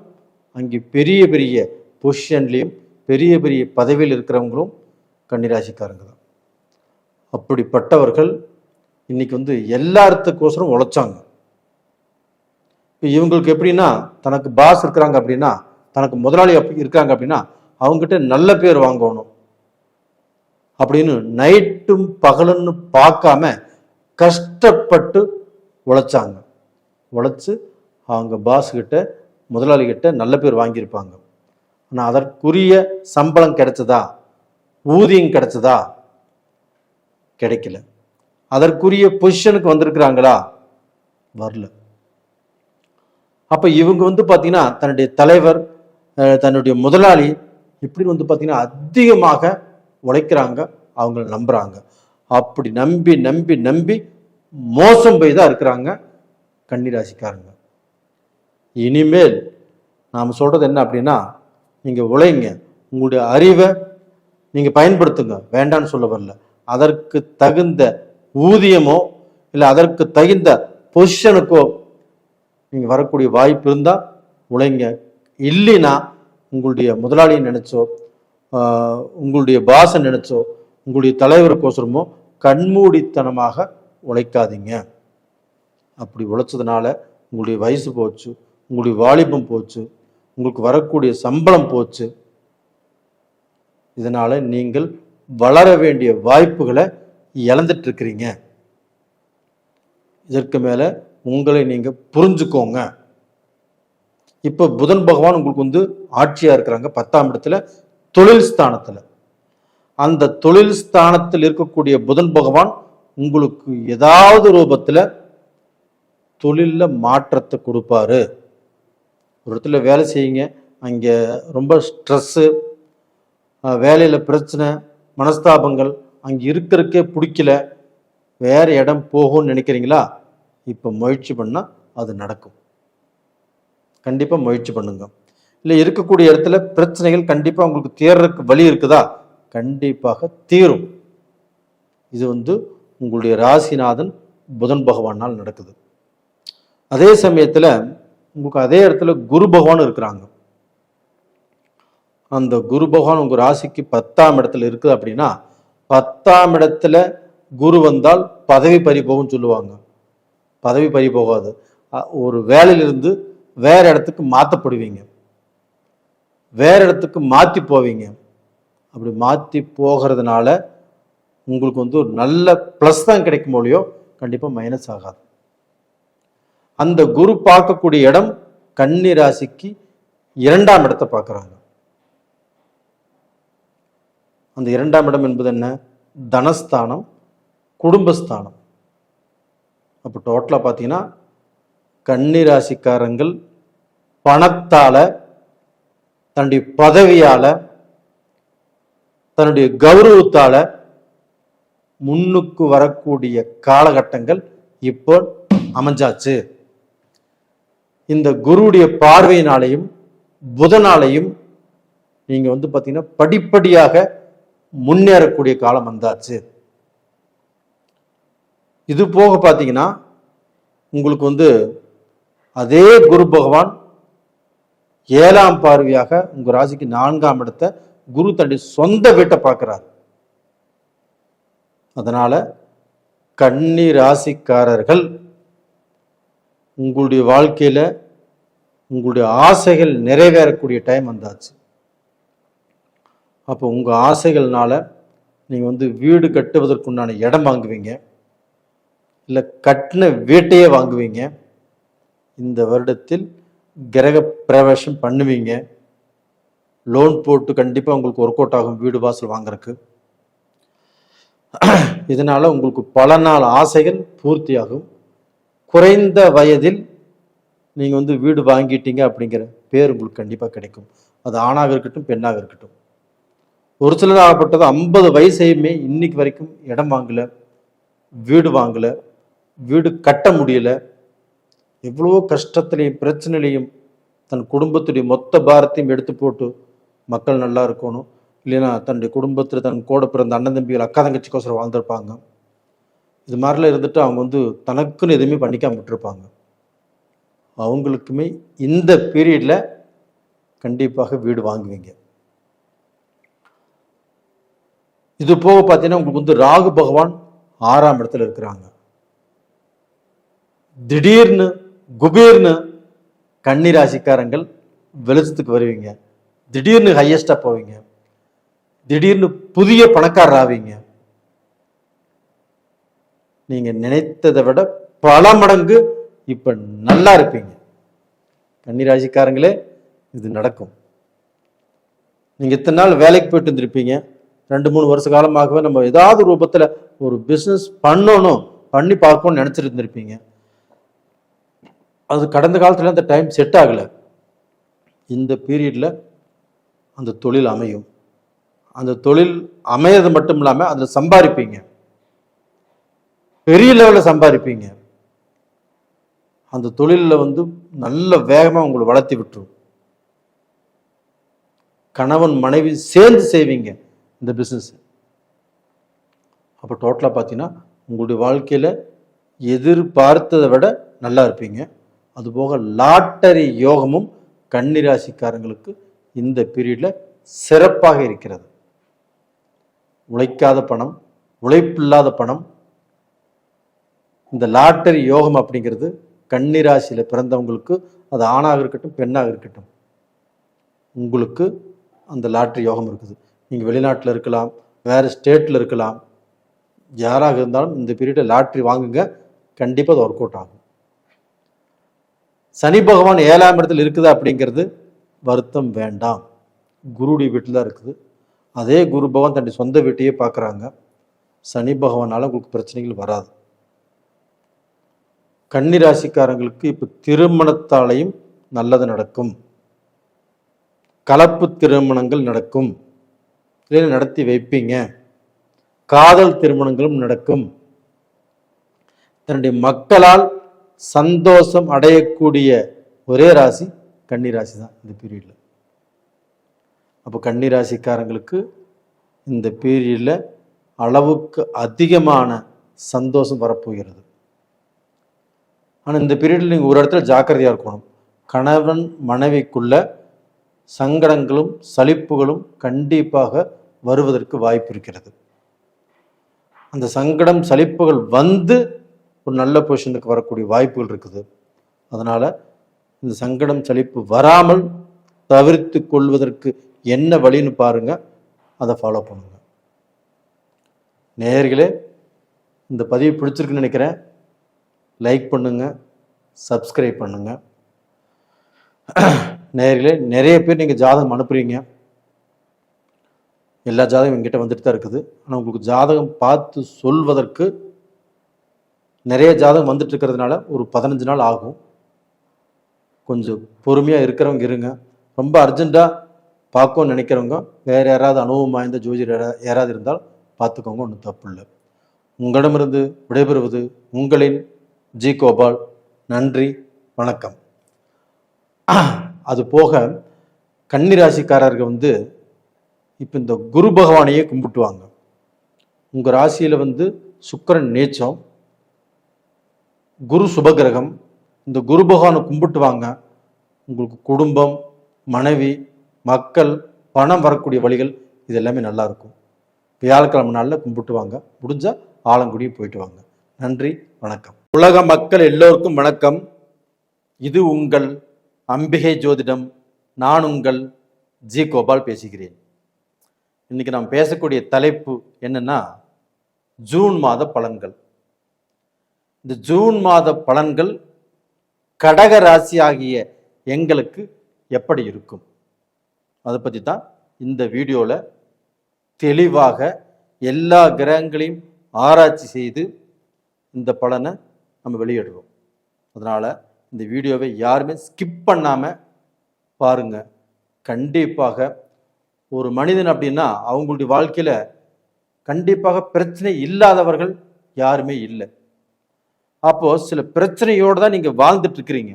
அங்கே பெரிய பெரிய பொசிஷன்லையும் பெரிய பெரிய பதவியில் இருக்கிறவங்களும் கன்னிராசிக்காரங்க தான். அப்படிப்பட்டவர்கள் இன்னைக்கு எல்லாத்துக்கோசரம் உழைச்சாங்க. இவங்களுக்கு எப்படின்னா, தனக்கு பாஸ் இருக்கிறாங்க அப்படின்னா, தனக்கு முதலாளி இருக்காங்க அப்படின்னா, அவங்ககிட்ட நல்ல பேர் வாங்கணும் அப்படின்னு நைட்டும் பகலுன்னு பார்க்காம கஷ்டப்பட்டு உழைச்சாங்க. உழைச்சு அவங்க பாஸ் கிட்ட, முதலாளி கிட்ட நல்ல பேர் வாங்கியிருப்பாங்க. ஆனால் அதற்குரிய சம்பளம் கிடைச்சதா, ஊதியம் கிடைச்சதா? கிடைக்கல. அதற்குரிய பொசிஷனுக்கு வந்திருக்கிறாங்களா? வரல. அப்ப இவங்க பாத்தீங்கன்னா தன்னுடைய தலைவர், தன்னுடைய முதலாளி இப்படி பாத்தீங்கன்னா அதிகமாக உழைக்கிறாங்க, அவங்க நம்புறாங்க. அப்படி நம்பி நம்பி நம்பி மோசம் போய் தான் இருக்கிறாங்க கன்னிராசிக்காரங்க. இனிமேல் நாம் சொல்றது என்ன அப்படின்னா, நீங்க உழைங்க, உங்களுடைய அறிவை நீங்க பயன்படுத்துங்க, வேண்டான்னு சொல்ல வரல. அதற்கு தகுந்த ஊதியமோ இல்லை அதற்கு தகுந்த பொசிஷனுக்கோ நீங்க வரக்கூடிய வாய்ப்பு இருந்தா உழைங்க. இல்லைன்னா உங்களுடைய முதலாளியை நினைச்சோ, உங்களுடைய பாச நினைச்சோ, உங்களுடைய தலைவருக்கோசரமோ கண்மூடித்தனமாக உழைக்காதீங்க. அப்படி உழைச்சதுனால உங்களுடைய வயசு போச்சு, உங்களுடைய வாலிபம் போச்சு, உங்களுக்கு வரக்கூடிய சம்பளம் போச்சு. இதனால நீங்கள் வளர வேண்டிய வாய்ப்புகளை இழந்துட்டு இருக்கிறீங்க. இதற்கு மேல உங்களை நீங்க புரிஞ்சுக்கோங்க. இப்ப புதன் பகவான் உங்களுக்கு ஆட்சியா இருக்கிறாங்க 10ஆம் இடத்துல, தொழில் ஸ்தானத்துல. அந்த தொழில் ஸ்தானத்தில் இருக்கக்கூடிய புதன் பகவான் உங்களுக்கு ஏதாவது ரூபத்துல தொழில்ல மாற்றத்தை கொடுப்பாரு. ஒரு இடத்துல வேலை செய்யுங்க, அங்க ரொம்ப ஸ்ட்ரெஸ்ஸு, வேலையில பிரச்சனை, மனஸ்தாபங்கள், அங்க இருக்கிறதுக்கே பிடிக்கல, வேற இடம் போகும்னு நினைக்கிறீங்களா? இப்ப முயற்சி பண்ணா அது நடக்கும். கண்டிப்பா முயற்சி பண்ணுங்க. இல்லை இருக்கக்கூடிய இடத்துல பிரச்சனைகள் கண்டிப்பா உங்களுக்கு தீர்றதுக்கு வழி இருக்குதா? கண்டிப்பாக தீரும். இது உங்களுடைய ராசிநாதன் புதன் பகவானால் நடக்குது. அதே சமயத்துல உங்களுக்கு அதே இடத்துல குரு பகவான் இருக்கிறாங்க. அந்த குரு பகவான் உங்க ராசிக்கு 10ஆம் இடத்துல இருக்குது அப்படின்னா, 10ஆம் இடத்துல குரு வந்தால் பதவி பறிபோகும் சொல்லுவாங்க. பதவி பறி போகாது. ஒரு வேலையிலிருந்து வேற இடத்துக்கு மாற்றப்படுவீங்க, வேற இடத்துக்கு மாற்றி போவீங்க. அப்படி மாற்றி போகிறதுனால உங்களுக்கு ஒரு நல்ல ப்ளஸ் தான் கிடைக்கும் போலியோ, கண்டிப்பாக மைனஸ் ஆகாது. அந்த குரு பார்க்கக்கூடிய இடம் கன்னி ராசிக்கு 2ஆம் இடத்தை பார்க்குறாங்க. அந்த 2ஆம் இடம் என்பது என்ன? தனஸ்தானம், குடும்பஸ்தானம். அப்போ டோட்டலாக பார்த்தீங்கன்னா கன்னி ராசிக்காரங்கள் பணத்தால, தன்னுடைய பதவியால, தன்னுடைய கௌரவத்தால முன்னுக்கு வரக்கூடிய காலகட்டங்கள் இப்போ அமைஞ்சாச்சு. இந்த குருவுடைய பார்வையினாலையும் புதனாலையும் நீங்க பாத்தீங்கன்னா படிப்படியாக முன்னேறக்கூடிய காலம் வந்தாச்சு. இது போக பாத்தீங்கன்னா உங்களுக்கு அதே குரு பகவான் 7ஆம் பார்வையாக உங்க ராசிக்கு 4ஆம் இடத்தை குரு தன்னுடைய சொந்த வீட்டை பார்க்கிறார். அதனால கன்னி ராசிக்காரர்கள் உங்களுடைய வாழ்க்கையில உங்களுடைய ஆசைகள் நிறைவேறக்கூடிய டைம் வந்தாச்சு. அப்போ உங்க ஆசைகள்னால நீங்க வீடு கட்டுவதற்குண்டான இடம் வாங்குவீங்க, இல்லை கட்டின வீட்டையே வாங்குவீங்க. இந்த வருடத்தில் கிரக பிரவேசம் பண்ணுவீங்க. லோன் போட்டு கண்டிப்பாக உங்களுக்கு ஒர்க் அவுட் ஆகும் வீடு வாசல் வாங்குறதுக்கு. இதனால உங்களுக்கு பல நாள் ஆசைகள் பூர்த்தியாகும். குறைந்த வயதில் நீங்கள் வீடு வாங்கிட்டீங்க அப்படிங்கிற பேர் உங்களுக்கு கண்டிப்பாக கிடைக்கும். அது ஆணாக இருக்கட்டும் பெண்ணாக இருக்கட்டும். ஒரு சிலர் ஆகப்பட்டது 50 வயசையுமே இன்னைக்கு வரைக்கும் இடம் வாங்கல, வீடு வாங்கல, வீடு கட்ட முடியல. எவ்வளவோ கஷ்டத்திலையும் பிரச்சனையிலையும் தன் குடும்பத்துடைய மொத்த பாரத்தையும் எடுத்து போட்டு மக்கள் நல்லா இருக்கணும், இல்லைன்னா தன்னுடைய குடும்பத்தில் தன் கூட பிறந்த அண்ணன் தம்பிகள் அக்கா தங்கச்சிக்கோசரம் வாழ்ந்திருப்பாங்க. இது மாதிரிலாம் இருந்துட்டு அவங்க தனக்குன்னு எதுவுமே பண்ணிக்காம விட்டுருப்பாங்க. அவங்களுக்குமே இந்த பீரியட்ல கண்டிப்பாக வீடு வாங்குவீங்க. இது போக பார்த்தீங்கன்னா உங்களுக்கு ராகு பகவான் 6ஆம் இடத்துல இருக்கிறாங்க. திடீர்னு குபீர்னு கன்னி ராசிக்காரங்கள் வெளிச்சத்துக்கு வருவீங்க. திடீர்னு ஹையஸ்டா போவீங்க. திடீர்னு புதிய பணக்காரர் ஆவீங்க. நீங்க நினைத்ததை விட பல மடங்கு இப்ப நல்லா இருப்பீங்க. கன்னி ராசிக்காரங்களே இது நடக்கும். நீங்க இத்தனை நாள் வேலைக்கு போயிட்டு இருந்திருப்பீங்க. 2-3 வருஷ காலமாகவே நம்ம ஏதாவது ரூபத்துல ஒரு பிசினஸ் பண்ணி பார்க்கணும்னு நினைச்சிட்டு இருந்திருப்பீங்க. அது கடந்த காலத்துல அந்த டைம் செட் ஆகல. இந்த பீரியட்ல அந்த தொழில் அமையும். அந்த தொழில் அமையது மட்டும் இல்லாம அதுல சம்பாதிப்பீங்க, பெரிய லெவலில் சம்பாதிப்பீங்க. அந்த தொழிலில் நல்ல வேகமா உங்களை வளர்த்தி விட்டுரும். கணவன் மனைவி சேர்ந்து செய்வீங்க இந்த பிசினஸ். அப்போ டோட்டலா பார்த்தீங்கன்னா உங்களுடைய வாழ்க்கையில எதிர்பார்த்ததை விட நல்லா இருப்பீங்க. அதுபோக லாட்டரி யோகமும் கன்னிராசிக்காரங்களுக்கு இந்த பீரியட்ல சிறப்பாக இருக்கிறது. உழைக்காத பணம், உழைப்பில்லாத பணம், இந்த லாட்டரி யோகம் அப்படிங்கிறது கன்னிராசியில பிறந்தவங்களுக்கு, அது ஆணாக இருக்கட்டும் பெண்ணாக இருக்கட்டும், உங்களுக்கு அந்த லாட்டரி யோகம் இருக்குது. நீங்கள் வெளிநாட்டில் இருக்கலாம், வேறு ஸ்டேட்டில் இருக்கலாம், யாராக இருந்தாலும் இந்த பீரியடில் லாட்ரி வாங்குங்க, கண்டிப்பாக அது ஒர்க் அவுட் ஆகும். சனி பகவான் 7ஆம் இடத்துல இருக்குது அப்படிங்கிறது வருத்தம் வேண்டாம். குருடைய வீட்டில் தான் இருக்குது. அதே குரு பகவான் தன்னுடைய சொந்த வீட்டையே பார்க்குறாங்க. சனி பகவானால உங்களுக்கு பிரச்சனைகள் வராது. கன்னிராசிக்காரங்களுக்கு இப்போ திருமணத்தாலையும் நல்லது நடக்கும். கலப்பு திருமணங்கள் நடக்கும், இல்லை நடத்தி வைப்பீங்க. காதல் திருமணங்களும் நடக்கும். தன்னுடைய மக்களால் சந்தோஷம் அடையக்கூடிய ஒரே ராசி கன்னிராசி தான் இந்த பீரியட்ல. அப்போ கன்னிராசிக்காரங்களுக்கு இந்த பீரியட்ல அளவுக்கு அதிகமான சந்தோஷம் வரப்போகிறது. ஆனால் இந்த பீரியட்ல நீங்கள் ஒரு இடத்துல ஜாக்கிரதையாக இருக்கணும். கணவன் மனைவிக்குள்ள சங்கடங்களும் சலிப்புகளும் கண்டிப்பாக வருவதற்கு வாய்ப்பு இருக்கிறது. அந்த சங்கடம் சலிப்புகள் ஒரு நல்ல பொசிஷனுக்கு வரக்கூடிய வாய்ப்புகள் இருக்குது. அதனால இந்த சங்கடம் சலிப்பு வராமல் தவிர்த்து கொள்வதற்கு என்ன வழின்னு பாருங்க, அதை ஃபாலோ பண்ணுங்க. நேயர்களே, இந்த பதிவு பிடிச்சிருக்குன்னு நினைக்கிறேன். லைக் பண்ணுங்க, சப்ஸ்கிரைப் பண்ணுங்க. நேயர்களே, நிறைய பேர் நீங்கள் ஜாதகம் அனுப்புறீங்க. எல்லா ஜாதகம் என்கிட்ட வந்துட்டு தான் இருக்குது. ஆனால் உங்களுக்கு ஜாதகம் பார்த்து சொல்வதற்கு நிறைய ஜாதகம் வந்துட்டு இருக்கிறதுனால ஒரு 15 நாள் ஆகும். கொஞ்சம் பொறுமையாக இருக்கிறவங்க இருங்க. ரொம்ப அர்ஜென்ட்டாக பார்க்கணும்னு நினைக்கிறவங்க வேறு யாராவது அனுபவம் வாய்ந்த ஜோதிடர் யாராவது இருந்தால் பார்த்துக்கோங்க, ஒன்றும் தப்பு இல்லை. உங்களிடமிருந்து விடைபெறுவது உங்களின் ஜி கோபால். நன்றி, வணக்கம். அது போக கன்னிராசிக்காரர்கள் இப்போ இந்த குரு பகவானையே கும்பிட்டுவாங்க. உங்கள் ராசியில் சுக்கிரன் நீச்சம், குரு சுபகிரகம். இந்த குரு பகவானை கும்பிட்டு வாங்க. உங்களுக்கு குடும்பம், மனைவி, மக்கள், பணம் வரக்கூடிய வழிகள் இது எல்லாமே நல்லா இருக்கும். வியாழக்கிழமை நாளில் கும்பிட்டு வாங்க. முடிஞ்சால் ஆலங்குடியும் போயிட்டு வாங்க. நன்றி, வணக்கம். உலக மக்கள் எல்லோருக்கும் வணக்கம். இது உங்கள் அம்பிகை ஜோதிடம். நான் உங்கள் ஜி கோபால் பேசுகிறேன். இன்னைக்கு நாம் பேசக்கூடிய தலைப்பு என்னன்னா, ஜூன் மாத பலன்கள். இந்த ஜூன் மாத பலன்கள் கடக ராசி ஆகிய எங்களுக்கு எப்படி இருக்கும், அதை பற்றி தான் இந்த வீடியோவில் தெளிவாக எல்லா கிரகங்களையும் ஆராய்ச்சி செய்து இந்த பலனை நம்ம வெளியிடுறோம். அதனால் இந்த வீடியோவை யாருமே ஸ்கிப் பண்ணாமல் பாருங்கள். கண்டிப்பாக ஒரு மனிதன் அப்படின்னா அவங்களுடைய வாழ்க்கையில் கண்டிப்பாக பிரச்சனை இல்லாதவர்கள் யாருமே இல்லை. அப்போது சில பிரச்சனையோடு தான் நீங்கள் வாழ்ந்துட்டுருக்கிறீங்க.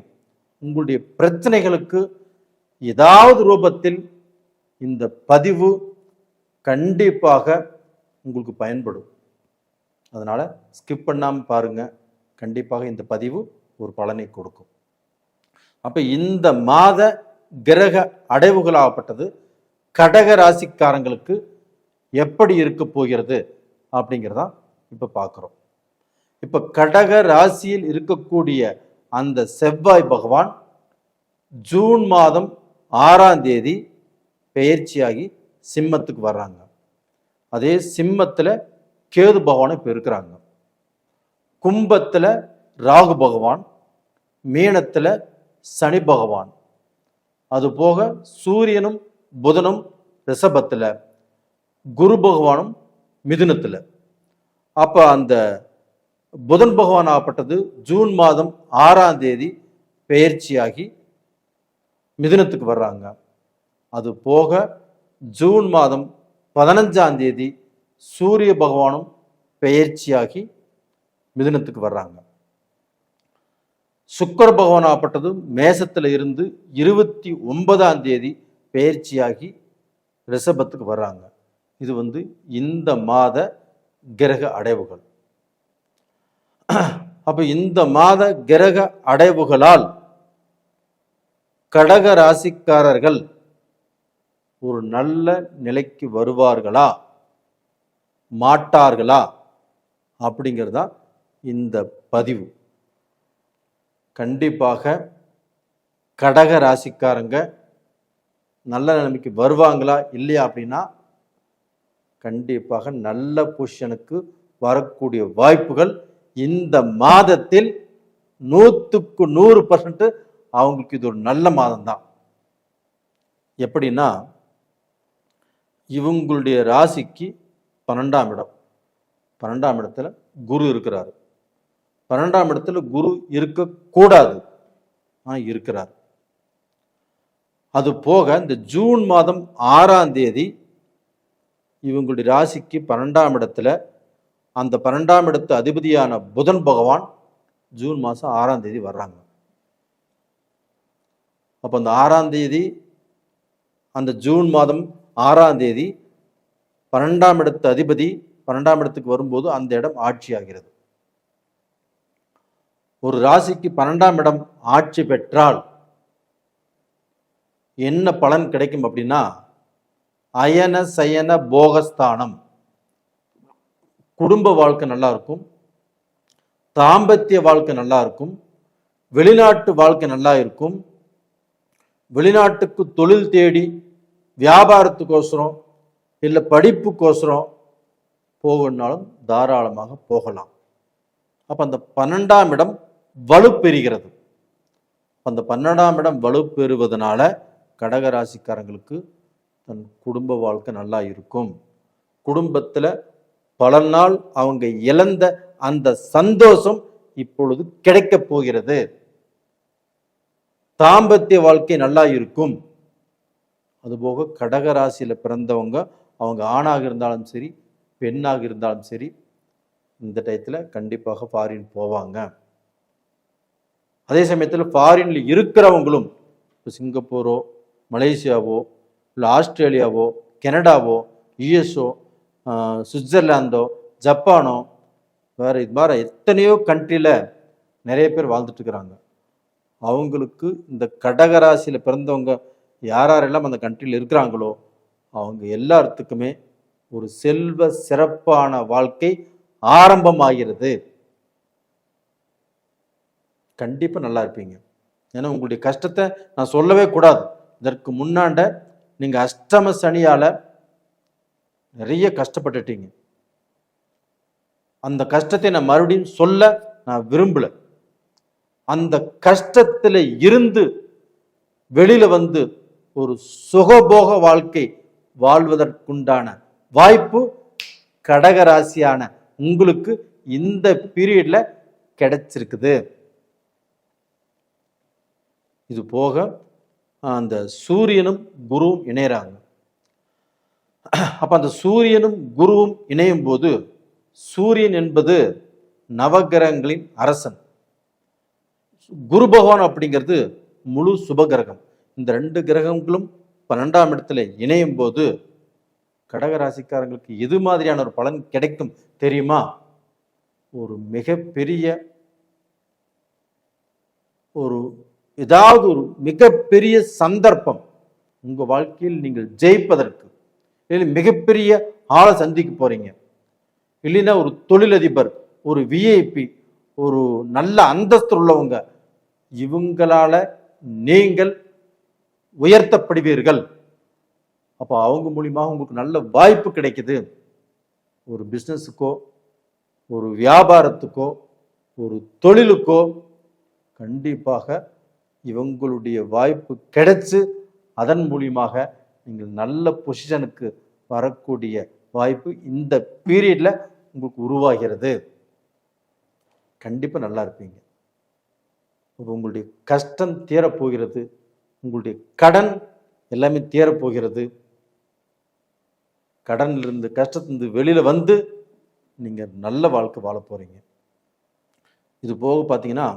உங்களுடைய பிரச்சனைகளுக்கு ஏதாவது ரூபத்தில் இந்த பதிவு கண்டிப்பாக உங்களுக்கு பயன்படும். அதனால் ஸ்கிப் பண்ணாமல் பாருங்கள். கண்டிப்பாக இந்த பதிவு ஒரு பலனை கொடுக்கும். அப்போ இந்த மாத கிரக அடைவுகளாகப்பட்டது கடக ராசிக்காரங்களுக்கு எப்படி இருக்க போகிறது அப்படிங்கிறதான் இப்போ பார்க்குறோம். இப்போ கடக ராசியில் இருக்கக்கூடிய அந்த செவ்வாய் பகவான் ஜூன் மாதம் 6ஆம் தேதி பெயர்ச்சியாகி சிம்மத்துக்கு வர்றாங்க. அதே சிம்மத்தில் கேது பகவான் இப்போ இருக்கிறாங்க. கும்பத்தில் ராகு பகவான், மீனத்தில் சனி பகவான், அதுபோக சூரியனும் புதனும் ரிஷபத்தில், குரு பகவானும் மிதுனத்தில். அப்போ அந்த புதன் பகவான் ஆகப்பட்டது ஜூன் மாதம் 6ஆம் தேதி பெயர்ச்சியாகி மிதுனத்துக்கு வர்றாங்க. அது போக ஜூன் மாதம் 15ஆம் தேதி சூரிய பகவானும் பெயர்ச்சியாகி மிதுனத்துக்கு வர்றாங்க. சுக்கிர பகவான் ஆகப்பட்டது மேசத்தில் இருந்து 29ஆம் தேதி பெயர்ச்சியாகி ரிஷபத்துக்கு வர்றாங்க. இது இந்த மாத கிரக அடைவுகள். அப்ப இந்த மாத கிரக அடைவுகளால் கடக ராசிக்காரர்கள் ஒரு நல்ல நிலைக்கு வருவார்களா மாட்டார்களா அப்படிங்கிறதா இந்த பதிவு. கண்டிப்பாக கடக ராசிக்காரங்க நல்ல நிலைமைக்கு வருவாங்களா இல்லையா அப்படின்னா, கண்டிப்பாக நல்ல பொசிஷனுக்கு வரக்கூடிய வாய்ப்புகள் இந்த மாதத்தில் 100க்கு 100% அவங்களுக்கு இது ஒரு நல்ல மாதம் தான். எப்படின்னா, இவங்களுடைய ராசிக்கு 12ஆம் இடம், 12ஆம் இடத்துல குரு இருக்கிறார். 12ஆம் இடத்துல குரு இருக்கக்கூடாது, ஆனால் இருக்கிறார். அது போக இந்த ஜூன் மாதம் 6ஆம் தேதி இவங்களுடைய ராசிக்கு 12ஆம் இடத்துல அந்த 12ஆம் இடத்து அதிபதியான புதன் பகவான் ஜூன் மாதம் 6ஆம் தேதி வர்றாங்க. அப்போ அந்த 6ஆம் தேதி, அந்த ஜூன் மாதம் 6ஆம் தேதி 12ஆம் இடத்து அதிபதி 12ஆம் இடத்துக்கு வரும்போது அந்த இடம் ஆட்சி ஆகிறது. ஒரு ராசிக்கு 12ஆம் இடம் ஆட்சி பெற்றால் என்ன பலன் கிடைக்கும் அப்படின்னா, அயன சயன போகஸ்தானம், குடும்ப வாழ்க்கை நல்லா இருக்கும், தாம்பத்திய வாழ்க்கை நல்லா இருக்கும், வெளிநாட்டு வாழ்க்கை நல்லா இருக்கும், வெளிநாட்டுக்கு தொழில் தேடி வியாபாரத்துக்கோசரம் இல்லை படிப்புக்கோசரம் போகணுன்னாலும் தாராளமாக போகலாம். அப்போ அந்த 12ஆம் இடம் வலுப்பெறுகிறது. அந்த 12ஆம் இடம் வலுப்பெறுவதனால கடகராசிக்காரங்களுக்கு தன் குடும்ப வாழ்க்கை நல்லா இருக்கும். குடும்பத்தில் பல நாள் அவங்க இழந்த அந்த சந்தோஷம் இப்பொழுது கிடைக்கப் போகிறது. தாம்பத்திய வாழ்க்கை நல்லா இருக்கும். அதுபோக கடகராசியில் பிறந்தவங்க, அவங்க ஆணாக இருந்தாலும் சரி பெண்ணாக இருந்தாலும் சரி, இந்த டயத்தில் கண்டிப்பாக ஃபாரின் போவாங்க. அதே சமயத்தில் ஃபாரின்ல இருக்கிறவங்களும் இப்போ சிங்கப்பூரோ, மலேசியாவோ, இல்லை ஆஸ்திரேலியாவோ, கனடாவோ, யுஎஸ்ஓ, சுவிட்சர்லாந்தோ, ஜப்பானோ, வேறு இது மாதிரி எத்தனையோ கண்ட்ரியில் நிறைய பேர் வாழ்ந்துட்டு இருக்கிறாங்க. அவங்களுக்கு இந்த கடகராசியில் பிறந்தவங்க யாரெல்லாம் அந்த கண்ட்ரியில் இருக்கிறாங்களோ அவங்க எல்லாத்துக்குமே ஒரு செல்வ சிறப்பான வாழ்க்கை ஆரம்பமாகிறது. கண்டிப்பாக நல்லா இருப்பீங்க. ஏன்னா உங்களுடைய கஷ்டத்தை நான் சொல்லவே கூடாது. இதற்கு முன்னாண்ட நீங்கள் அஷ்டம சனியால் நிறைய கஷ்டப்பட்டுட்டீங்க. அந்த கஷ்டத்தை நான் மறுபடியும் சொல்ல நான் விரும்பல. அந்த கஷ்டத்தில் இருந்து வெளியில வந்து ஒரு சுகபோக வாழ்க்கை வாழ்வதற்குண்டான வாய்ப்பு கடகராசியான உங்களுக்கு இந்த பீரியட்ல கிடைச்சிருக்குது. இது போக அந்த சூரியனும் குருவும் இணையறாங்க. அப்ப அந்த சூரியனும் குருவும் இணையும் போது சூரியன் என்பது நவகிரகங்களின் அரசன். குரு பகவான் அப்படிங்கிறது முழு சுபகிரகம். இந்த 2 கிரகங்களும் 12ஆம் இடத்துல இணையும் போது கடகராசிக்காரங்களுக்கு எது மாதிரியான ஒரு பலன் கிடைக்கும் தெரியுமா? ஒரு மிகப்பெரிய ஏதாவது ஒரு மிகப்பெரிய சந்தர்ப்பம் உங்க வாழ்க்கையில் நீங்கள் ஜெயிப்பதற்கு, இல்லை மிகப்பெரிய ஆளை சந்திக்க போறீங்க, இல்லைன்னா ஒரு தொழிலதிபர், ஒரு விஐபி, ஒரு நல்ல அந்தஸ்து உள்ளவங்க, இவங்களால நீங்கள் உயர்த்தப்படுவீர்கள். அப்போ அவங்க மூலியமாக உங்களுக்கு நல்ல வாய்ப்பு கிடைக்குது. ஒரு பிஸ்னஸுக்கோ, ஒரு வியாபாரத்துக்கோ, ஒரு தொழிலுக்கோ கண்டிப்பாக இவங்களுடைய வாய்ப்பு கிடைச்சு அதன் மூலியமாக நீங்கள் நல்ல பொசிஷனுக்கு வரக்கூடிய வாய்ப்பு இந்த பீரியட்ல உங்களுக்கு உருவாகிறது. கண்டிப்பாக நல்லா இருப்பீங்க. உங்களுடைய கஷ்டம் தீரப்போகிறது, உங்களுடைய கடன் எல்லாமே தீரப்போகிறது. கடன்ல இருந்து கஷ்டத்திலிருந்து வெளியில வந்து நீங்க நல்ல வாழ்க்கை வாழ போறீங்க. இது போக பார்த்தீங்கன்னா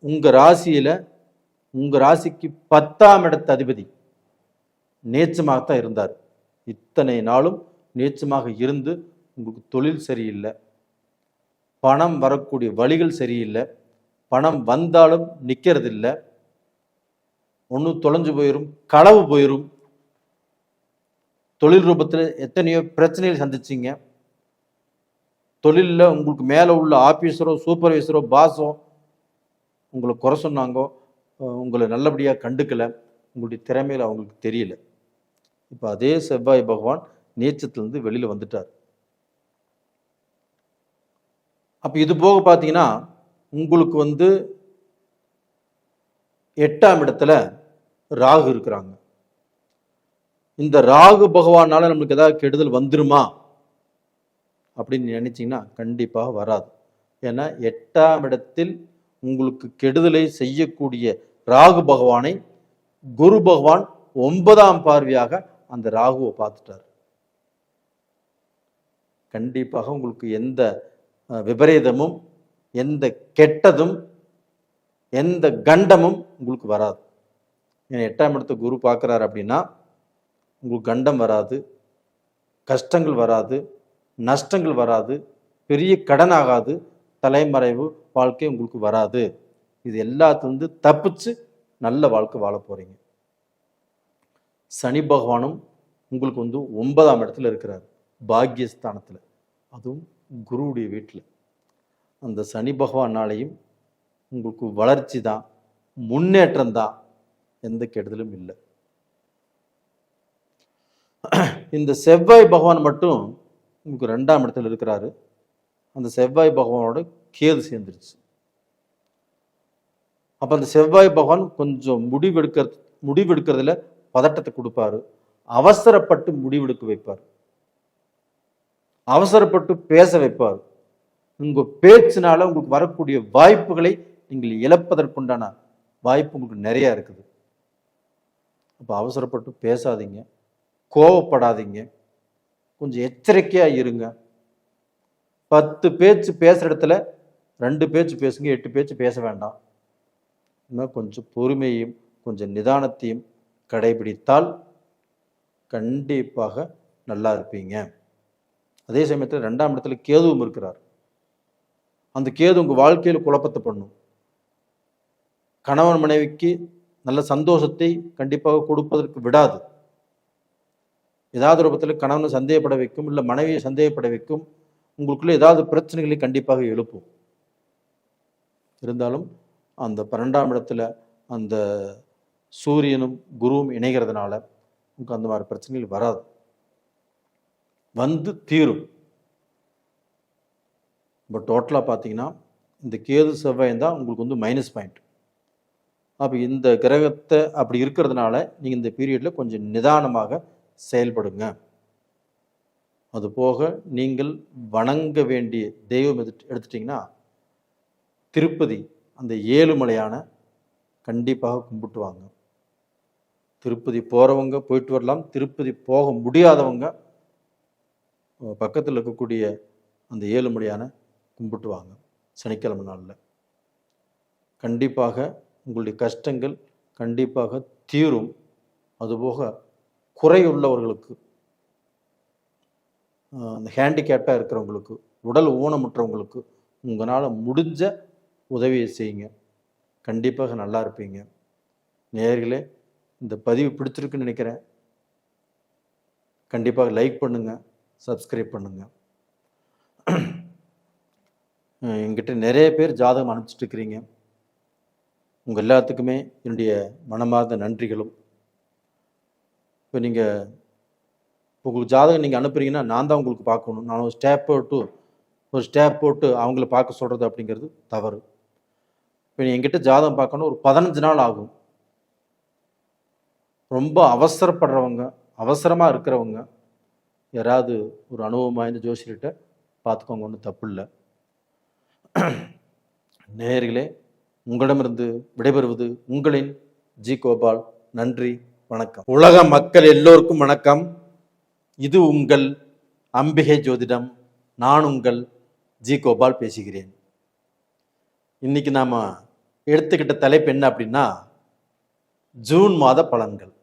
உங்க ராசியில உங்க ராசிக்கு 10ஆம் இடத்து அதிபதி நேச்சமாகத்தான் இருந்தார். இத்தனை நாளும் நேச்சமாக இருந்து உங்களுக்கு தொழில் சரியில்லை, பணம் வரக்கூடிய வழிகள் சரியில்லை, பணம் வந்தாலும் நிற்கிறது இல்லை, ஒன்று தொலைஞ்சு போயிடும், களவு போயிடும், தொழில் ரூபத்தில் எத்தனையோ பிரச்சனைகள் சந்திச்சிங்க, தொழிலில் உங்களுக்கு மேலே உள்ள ஆஃபீஸரோ சூப்பர்வைசரோ பாஸோ உங்களை குறை சொன்னாங்கோ, உங்களை நல்லபடியாக கண்டுக்கலை, உங்களுடைய திறமையில் அவங்களுக்கு தெரியல. இப்போ அதே செவ்வாய் பகவான் நேச்சத்திலிருந்து வெளியில் வந்துட்டார். அப்போ இது போக பார்த்தீங்கன்னா உங்களுக்கு 8ஆம் இடத்துல ராகு இருக்கிறாங்க. இந்த ராகு பகவானால நம்மளுக்கு ஏதாவது கெடுதல் வந்துருமா அப்படின்னு நினைச்சீங்கன்னா கண்டிப்பாக வராது. ஏன்னா 8ஆம் இடத்தில் உங்களுக்கு கெடுதலை செய்யக்கூடிய ராகு பகவானை குரு பகவான் 9ஆம் பார்வையாக அந்த ராகுவை பார்த்துட்டார். கண்டிப்பாக உங்களுக்கு எந்த விபரீதமும், எந்த கெட்டதும், எந்த கண்டமும் உங்களுக்கு வராது. ஏன்னா 8ஆம் இடத்தை குரு பார்க்குறாரு அப்படின்னா உங்களுக்கு கண்டம் வராது, கஷ்டங்கள் வராது, நஷ்டங்கள் வராது, பெரிய கடன் ஆகாது, தலைமறைவு வாழ்க்கை உங்களுக்கு வராது. இது எல்லாத்துலேருந்து தப்பிச்சு நல்ல வாழ்க்கை வாழ போறீங்க. சனி பகவானும் உங்களுக்கு 9ஆம் இடத்துல இருக்கிறார், பாக்கியஸ்தானத்தில், அதுவும் குருவுடைய வீட்டில். அந்த சனி பகவானாலையும் உங்களுக்கு வளர்ச்சி தான், முன்னேற்றம் தான், எந்த கெடுதலும் இல்லை. இந்த செவ்வாய் பகவான் மட்டும் உங்களுக்கு 2ஆம் இடத்துல இருக்கிறாரு. அந்த செவ்வாய் பகவானோட கேது சேர்ந்துருச்சு. அப்போ அந்த செவ்வாய் பகவான் கொஞ்சம் முடிவெடுக்கிறதுல பதட்டத்தை கொடுப்பாரு, அவசரப்பட்டு முடிவெடுக்க வைப்பார், அவசரப்பட்டு பேச வைப்பார். உங்க பேச்சினால உங்களுக்கு வரக்கூடிய வாய்ப்புகளை நீங்கள் இழப்பதற்குண்டான வாய்ப்பு உங்களுக்கு நிறைய இருக்குது. அப்போ அவசரப்பட்டு பேசாதீங்க, கோவப்படாதீங்க, கொஞ்சம் எச்சரிக்கையா இருங்க. 10 பேச்சு பேசுகிற இடத்துல 2 பேச்சு பேசுங்க, 8 பேச்சு பேச வேண்டாம். இன்னும் கொஞ்சம் பொறுமையும் கொஞ்சம் நிதானத்தையும் கடைபிடித்தால் கண்டிப்பாக நல்லா இருப்பீங்க. அதே சமயத்தில் 2ஆம் இடத்துல கேதுவும் இருக்கிறார். அந்த கேது உங்கள் வாழ்க்கையில் குழப்பத்தை பண்ணும். கணவன் மனைவிக்கு நல்ல சந்தோஷத்தை கண்டிப்பாக கொடுப்பதற்கு விடாது. ஏதாவது ரூபத்தில் கணவனை சந்தேகப்பட வைக்கும், இல்லை மனைவியை சந்தேகப்பட வைக்கும். உங்களுக்குள்ள ஏதாவது பிரச்சனைகளை கண்டிப்பாக எழுப்பும். இருந்தாலும் அந்த 12ஆம் இடத்துல அந்த சூரியனும் குருவும் இணைகிறதுனால உங்களுக்கு அந்த மாதிரி பிரச்சனைகள் வராது, வந்து தீரும். இப்போ டோட்டலாக பார்த்தீங்கன்னா இந்த கேது செவ்வாய் தான் உங்களுக்கு வந்து மைனஸ் பாயிண்ட். அப்போ இந்த கிரகத்தை அப்படி இருக்கிறதுனால நீங்கள் இந்த பீரியடில் கொஞ்சம் நிதானமாக செயல்படுங்க. அதுபோக நீங்கள் வணங்க வேண்டிய தெய்வம் எடுத்துட்டிங்கன்னா திருப்பதி, அந்த ஏழுமலையான கண்டிப்பாக கும்பிட்டு வாங்க. திருப்பதி போகிறவங்க போயிட்டு வரலாம். திருப்பதி போக முடியாதவங்க பக்கத்தில் இருக்கக்கூடிய அந்த ஏழுமலையான கும்பிட்டு வாங்க சனிக்கிழமை நாளில். கண்டிப்பாக உங்களுடைய கஷ்டங்கள் கண்டிப்பாக தீரும். அதுபோக குறையுள்ளவர்களுக்கு, அந்த ஹேண்டிகேப்டாக இருக்கிறவங்களுக்கு, உடல் ஊனமுற்றவங்களுக்கு உங்களால் முடிஞ்ச உதவியை செய்யுங்க. கண்டிப்பாக நல்லா இருப்பீங்க. நேயர்களே, இந்த பதிவு பிடிச்சிருக்குன்னு நினைக்கிறேன். கண்டிப்பாக லைக் பண்ணுங்கள், சப்ஸ்கிரைப் பண்ணுங்கள். என்கிட்ட நிறைய பேர் ஜாதகம் அனுப்பிச்சிட்டு இருக்கிறீங்க. உங்கள் எல்லாத்துக்குமே என்னுடைய மனமார்ந்த நன்றிகளும். இப்போ நீங்கள் உங்களுக்கு ஜாதகம் நீங்கள் அனுப்புறீங்கன்னா நான் தான் உங்களுக்கு பார்க்கணும். நான் ஒரு ஸ்டேப் போட்டு அவங்கள பார்க்க சொல்கிறது அப்படிங்கிறது தவறு. இப்போ என்கிட்ட ஜாதகம் பார்க்கணும் ஒரு 15 நாள் ஆகும். ரொம்ப அவசரப்படுறவங்க, அவசரமாக இருக்கிறவங்க யாராவது ஒரு அனுபவம் வாய்ந்த ஜோசியர்கிட்ட பார்த்துக்கோங்க, ஒன்றும் தப்பு இல்லை. நேயர்களே, உங்களிடமிருந்து விடைபெறுவது உங்களின் ஜி கோபால். நன்றி, வணக்கம். உலக மக்கள் எல்லோருக்கும் வணக்கம். இது உங்கள் அம்பிகை ஜோதிடம். நான் உங்கள் ஜி கோபால் பேசுகிறேன். இன்னைக்கு நாம் எடுத்துக்கிட்ட தலைப்பு என்ன அப்படின்னா, ஜூன் மாத பலன்கள்.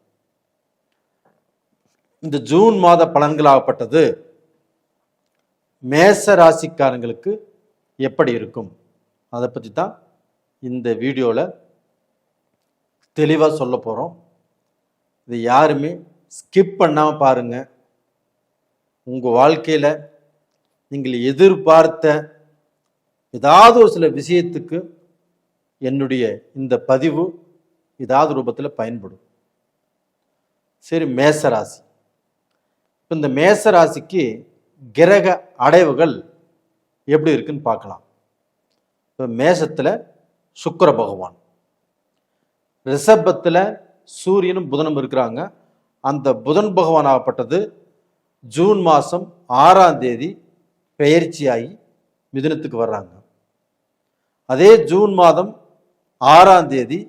இந்த ஜூன் மாத பலன்களாகப்பட்டது மேச ராசிக்காரங்களுக்கு எப்படி இருக்கும் அதை பற்றி தான் இந்த வீடியோவில் தெளிவாக சொல்ல போகிறோம். இது யாருமே ஸ்கிப் பண்ணாமல் பாருங்கள். உங்கள் வாழ்க்கையில் நீங்கள் எதிர்பார்த்த ஏதாவது ஒரு சில விஷயத்துக்கு என்னுடைய இந்த பதிவு ஏதாவது ரூபத்தில் பயன்படும். சரி, மேசராசி. இப்போ இந்த மேசராசிக்கு கிரக அடைவுகள் எப்படி இருக்குன்னு பார்க்கலாம். இப்போ மேசத்தில் சுக்கிர பகவான், ரிஷபத்தில் சூரியனும் புதனும் இருக்கிறாங்க. அந்த புதன் பகவான் ஆகப்பட்டது ஜூன் மாதம் 6ஆம் தேதி பெயர்ச்சியாகி மிதுனத்துக்கு வர்றாங்க. அதே ஜூன் மாதம் 6ஆம் தேதி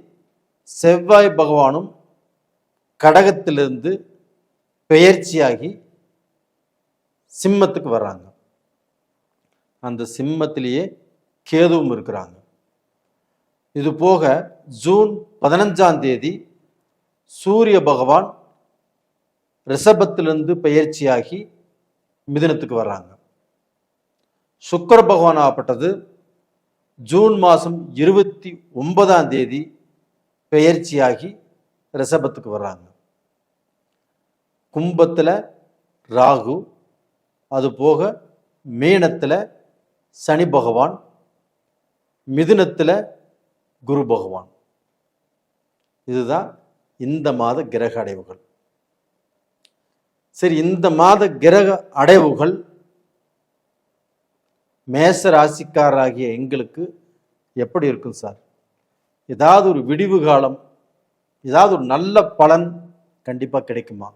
செவ்வாய் பகவானும் கடகத்திலிருந்து பெயர்ச்சியாகி சிம்மத்துக்கு வர்றாங்க. அந்த சிம்மத்திலேயே கேதுவும் இருக்கிறாங்க. இது போக ஜூன் 15ஆம் தேதி சூரிய பகவான் ரிஷபத்திலிருந்து பெயர்ச்சியாகி மிதுனத்துக்கு வர்றாங்க. சுக்கிர பகவான் ஆகப்பட்டது ஜூன் மாதம் 29ஆம் தேதி பெயர்ச்சியாகி ரிஷபத்துக்கு வர்றாங்க. கும்பத்தில் ராகு, அது போக மீனத்தில் சனி பகவான், மிதுனத்தில் குரு பகவான். இதுதான் இந்த மாத கிரக அடைவுகள். சரி, இந்த மாத கிரக அடைவுகள் மேச ராசிக்காராகிய எங்களுக்கு எப்படி இருக்கும் சார்? ஏதாவது ஒரு விடிவு காலம், ஏதாவது ஒரு நல்ல பலன் கண்டிப்பாக கிடைக்குமா?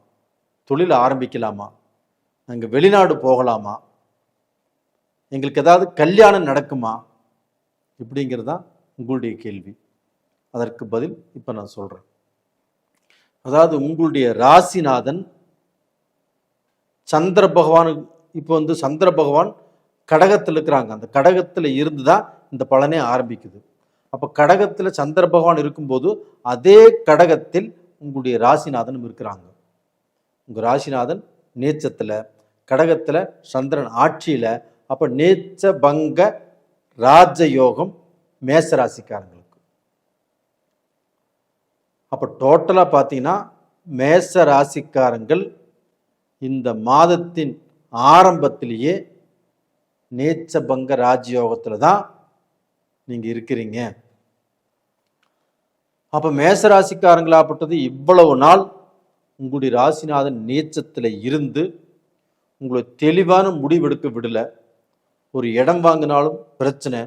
தொழில் ஆரம்பிக்கலாமா? நாங்கள் வெளிநாடு போகலாமா? எங்களுக்கு ஏதாவது கல்யாணம் நடக்குமா? இப்படிங்கிறது தான் உங்களுடைய கேள்வி. அதற்கு பதில் இப்போ நான் சொல்கிறேன். அதாவது உங்களுடைய ராசிநாதன் சந்திர பகவான், இப்போ சந்திர பகவான் கடகத்தில் இருக்கிறாங்க. அந்த கடகத்தில் இருந்து தான் இந்த பலனே ஆரம்பிக்குது. அப்போ கடகத்தில் சந்திர பகவான் இருக்கும்போது அதே கடகத்தில் உங்களுடைய ராசிநாதனும் இருக்கிறாங்க. உங்கள் ராசிநாதன் நீச்சத்தில், கடகத்தில் சந்திரன் ஆட்சியில். அப்போ நீச்ச பங்க ராஜயோகம் மேச ராசிக்காரங்களுக்கு. அப்போ டோட்டலாக பார்த்தீங்கன்னா மேச ராசிக்காரங்கள் இந்த மாதத்தின் ஆரம்பத்திலேயே நீச்ச பங்க ராஜயோகத்தில் தான் நீங்கள் இருக்கிறீங்க. அப்போ மேச ராசிக்காரங்களாகப்பட்டது இவ்வளவு நாள் உங்களுடைய ராசிநாதன் நீச்சத்தில் இருந்து உங்களை தெளிவான முடிவெடுக்க விடலை. ஒரு இடம் வாங்கினாலும் பிரச்சனை,